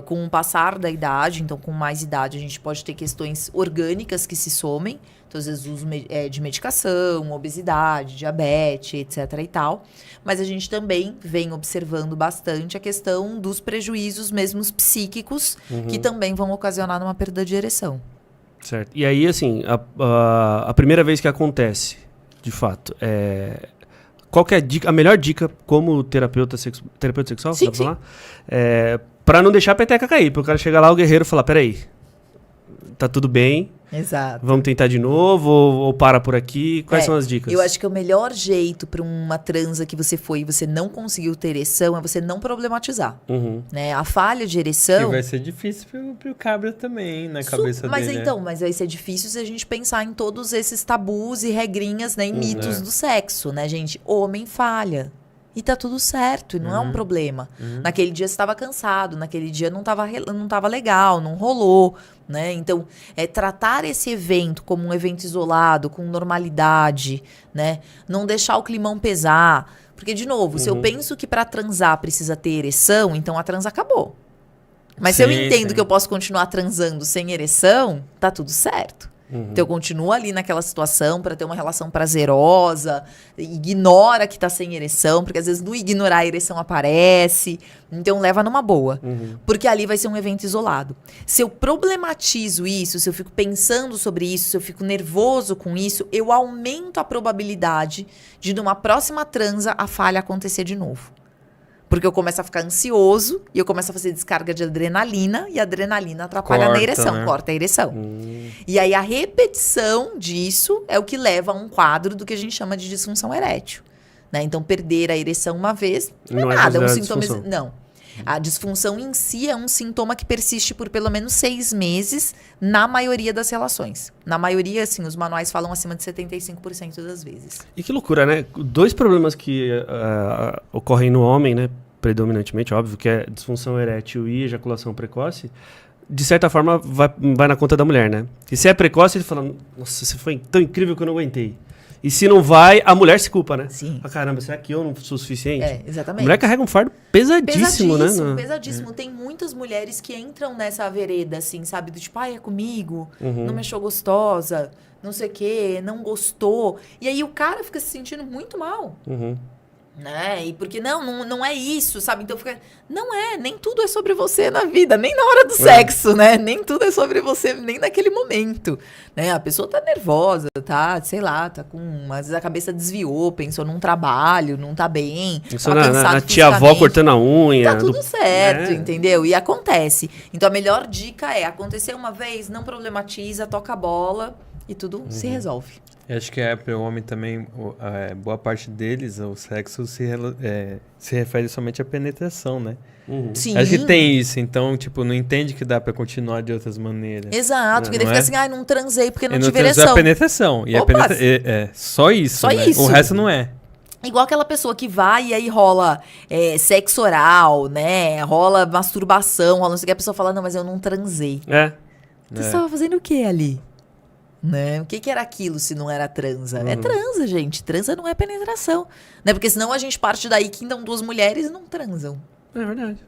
com o passar da idade, então com mais idade, a gente pode ter questões orgânicas que se somem. Então, às vezes, uso de medicação, obesidade, diabetes, etc. e tal. Mas a gente também vem observando bastante a questão dos prejuízos mesmo psíquicos, que também vão ocasionar uma perda de ereção. Certo. E aí, assim, a primeira vez que acontece, de fato, qual que é a melhor dica como terapeuta sexual? Sim, dá pra falar? Pra não deixar a peteca cair. Pro cara chegar lá, o guerreiro falar, peraí, tá tudo bem. Exato. Vamos tentar de novo ou para por aqui? Quais são as dicas? Eu acho que o melhor jeito para uma transa que você foi e você não conseguiu ter ereção é você não problematizar. Né? A falha de ereção... Que vai ser difícil pro cabra também, na cabeça dele. Mas vai ser difícil se a gente pensar em todos esses tabus e regrinhas, né, e mitos do sexo, né, gente? Homem falha. E tá tudo certo, e não é um problema. Naquele dia você estava cansado, naquele dia não tava legal, não rolou, né? Então, tratar esse evento como um evento isolado, com normalidade, né? Não deixar o climão pesar. Porque, de novo, se eu penso que para transar precisa ter ereção, então a transa acabou. Mas se eu entendo que eu posso continuar transando sem ereção, tá tudo certo. Então eu continuo ali naquela situação para ter uma relação prazerosa, ignora que tá sem ereção, porque às vezes no ignorar a ereção aparece, então leva numa boa, porque ali vai ser um evento isolado. Se eu problematizo isso, se eu fico pensando sobre isso, se eu fico nervoso com isso, eu aumento a probabilidade de numa próxima transa a falha acontecer de novo. Porque eu começo a ficar ansioso e eu começo a fazer descarga de adrenalina e a adrenalina atrapalha na ereção, né? Corta a ereção. E aí a repetição disso é o que leva a um quadro do que a gente chama de disfunção erétil. Né? Então, perder a ereção uma vez não é nada, é um sintoma. Não. A disfunção em si é um sintoma que persiste por pelo menos 6 meses na maioria das relações. Na maioria, assim, os manuais falam acima de 75% das vezes. E que loucura, né? 2 problemas que ocorrem no homem, né? Predominantemente, óbvio, que é disfunção erétil e ejaculação precoce. de certa forma, vai na conta da mulher, né? E se é precoce, ele fala, nossa, você foi tão incrível que eu não aguentei. E se não vai, a mulher se culpa, né? Sim. Ah, caramba, será que eu não sou suficiente? Exatamente. A mulher carrega um fardo pesadíssimo, né? Pesadíssimo. Tem muitas mulheres que entram nessa vereda, assim, sabe? Do tipo, é comigo, não me achou gostosa, não sei o quê, não gostou. E aí o cara fica se sentindo muito mal. Né? E porque não é isso, sabe? Então fica. Não é, nem tudo é sobre você na vida, nem na hora do sexo, né? Nem tudo é sobre você, nem naquele momento. Né? A pessoa tá nervosa, tá, sei lá, tá com. Às vezes a cabeça desviou, pensou num trabalho, não tá bem. Pensou na tia-avó cortando a unha. Tá tudo certo, entendeu? E acontece. Então a melhor dica é: acontecer uma vez, não problematiza, toca a bola e tudo se resolve. Eu acho que para o homem também, boa parte deles, o sexo se refere somente à penetração, né? Sim. Acho que tem isso, então, tipo, não entende que dá pra continuar de outras maneiras. Exato, porque ele fica assim, não transei porque não tive ereção. ereção. A penetração. E só isso, só né? isso. O resto não é. Igual aquela pessoa que vai e aí rola sexo oral, né? Rola masturbação, rola não sei o que. A pessoa fala, não, mas eu não transei. Você estava fazendo o que ali? Né? O que era aquilo se não era transa? É transa, gente. Transa não é penetração. Né? Porque senão a gente parte daí que então duas mulheres não transam. É verdade.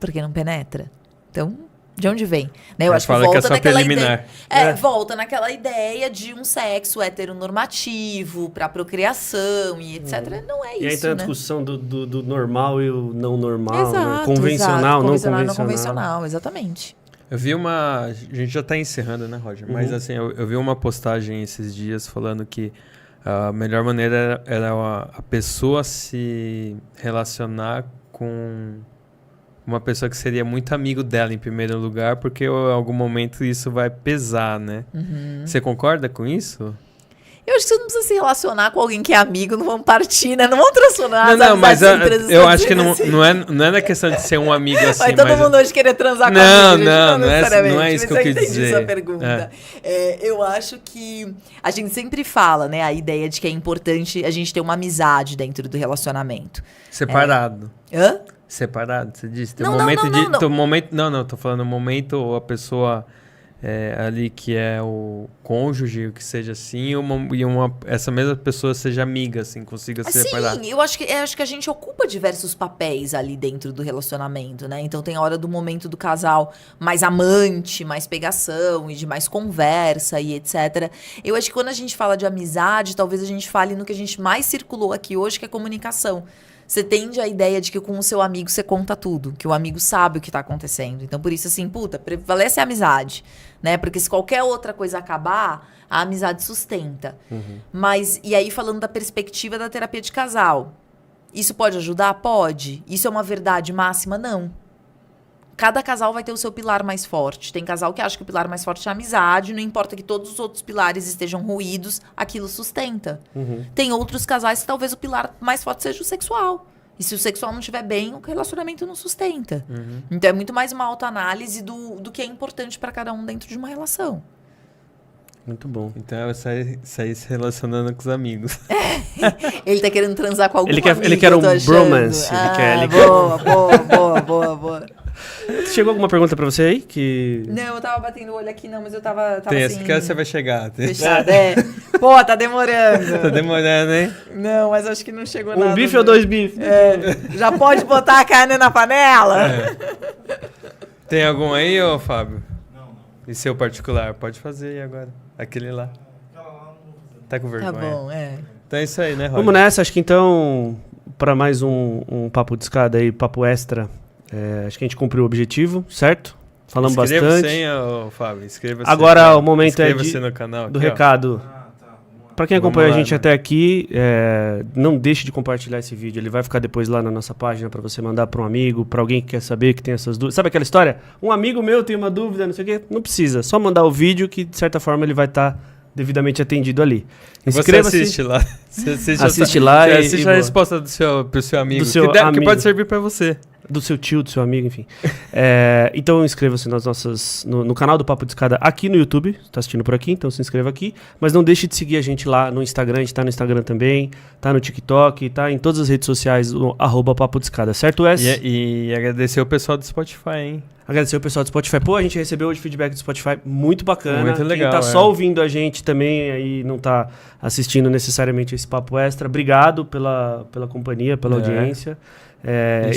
Porque não penetra. Então, de onde vem? Né? Eu acho que volta volta naquela ideia. Volta naquela ideia de um sexo heteronormativo pra procriação e etc. Não é isso. E aí tem a discussão do normal e o não normal, exato, né? Convencional, não convencional. Não convencional, exatamente. Eu vi a gente já tá encerrando, né, Roger? Mas assim, eu vi uma postagem esses dias falando que a melhor maneira era a pessoa se relacionar com uma pessoa que seria muito amigo dela em primeiro lugar, porque em algum momento isso vai pesar, né? Você concorda com isso? Eu acho que você não precisa se relacionar com alguém que é amigo, não vão partir, né? Não vão transformar Não, mas eu acho que não é na questão de ser um amigo assim. Vai todo mundo hoje querer transar com amigo. Não é isso que eu quis dizer. Essa pergunta. Eu acho que a gente sempre fala, né? A ideia de que é importante a gente ter uma amizade dentro do relacionamento. Separado. Hã? Separado, você disse. Tem não, um momento não. Tô falando um momento a pessoa ali que é o cônjuge, que seja assim, essa mesma pessoa seja amiga, assim, consiga se separar. Sim, eu acho que a gente ocupa diversos papéis ali dentro do relacionamento, né? Então tem a hora do momento do casal mais amante, mais pegação e de mais conversa e etc. Eu acho que quando a gente fala de amizade, talvez a gente fale no que a gente mais circulou aqui hoje, que é comunicação. Você tende a ideia de que com o seu amigo você conta tudo, que o amigo sabe o que tá acontecendo. Então, por isso, assim, prevalece a amizade, né? Porque se qualquer outra coisa acabar, a amizade sustenta. Mas, e aí falando da perspectiva da terapia de casal, isso pode ajudar? Pode. Isso é uma verdade máxima? Não. Cada casal vai ter o seu pilar mais forte. Tem casal que acha que o pilar mais forte é a amizade, não importa que todos os outros pilares estejam ruídos, aquilo sustenta. Tem outros casais que talvez o pilar mais forte seja o sexual. E se o sexual não estiver bem, o relacionamento não sustenta. Então é muito mais uma autoanálise do que é importante para cada um dentro de uma relação. Muito bom. Então ela sair se relacionando com os amigos. Ele tá querendo transar com algum amigo. Ele quer um bromance. Boa. Chegou alguma pergunta pra você aí? Não, eu tava batendo o olho aqui, não, mas eu tava Tem assim... essa que você vai chegar. Fechado, Pô, tá demorando. Tá demorando, hein? Não, mas acho que não chegou nada. Um bife ou 2 bifes? Já pode botar a carne na panela? Tem algum aí, ô Fábio? Não. E seu particular? Pode fazer aí agora. Aquele lá. Tá com vergonha? Tá bom, Então é isso aí, né, Roger? Vamos nessa, acho que então, para mais um papo de escada aí, papo extra, acho que a gente cumpriu o objetivo, certo? Falamos bastante. Inscreva-se, Fábio. Inscreva-se. Agora o momento no canal do aqui, recado. Para quem acompanha a gente até aqui, não deixe de compartilhar esse vídeo. Ele vai ficar depois lá na nossa página para você mandar para um amigo, para alguém que quer saber, que tem essas dúvidas. Sabe aquela história? Um amigo meu tem uma dúvida, não sei o quê. Não precisa. Só mandar o vídeo que, de certa forma, ele vai estar devidamente atendido ali. Inscreva-se. Você assiste lá. Assiste lá e assiste a resposta pro seu amigo. Que pode servir para você. Do seu tio, do seu amigo, enfim. Então inscreva-se no canal do Papo de Escada aqui no YouTube. Tá assistindo por aqui, então se inscreva aqui. Mas não deixe de seguir a gente lá no Instagram. A gente tá no Instagram também. Tá no TikTok, tá em todas as redes sociais, @Papo de Escada, certo, Wes? E agradecer o pessoal do Spotify, hein? Agradecer o pessoal do Spotify. Pô, a gente recebeu hoje feedback do Spotify muito bacana. Muito legal, Quem tá só ouvindo a gente também aí não tá assistindo necessariamente esse papo extra. Obrigado pela companhia, pela audiência.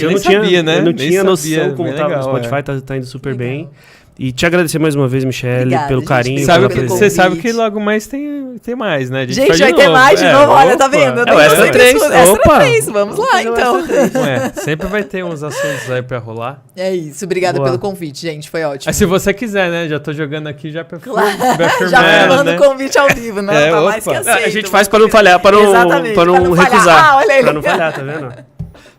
Eu não sabia, né? Eu não tinha noção como tava o Spotify, tá indo super bem. E te agradecer mais uma vez, Michelle, Obrigada, pelo gente. carinho. Você sabe que logo mais tem mais, né? Gente, vai ter mais de novo, olha, tá vendo? É o Extra 3. Extra 3, vamos lá, então. Sempre vai ter uns assuntos aí pra rolar. É isso, obrigada pelo convite, gente, foi ótimo. Se você quiser, né? Já tô jogando aqui já pra Claro, afirmar, já falando né? convite ao vivo, não, tá mais que aceito. A gente faz pra não falhar, pra não recusar. Ah, olha aí. Pra não falhar, tá vendo?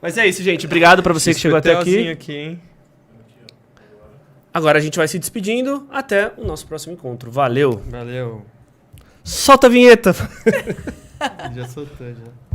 Mas é isso, gente. Obrigado pra você que chegou até aqui. Hein? Agora a gente vai se despedindo. Até o nosso próximo encontro. Valeu. Valeu. Solta a vinheta. Já soltou, já.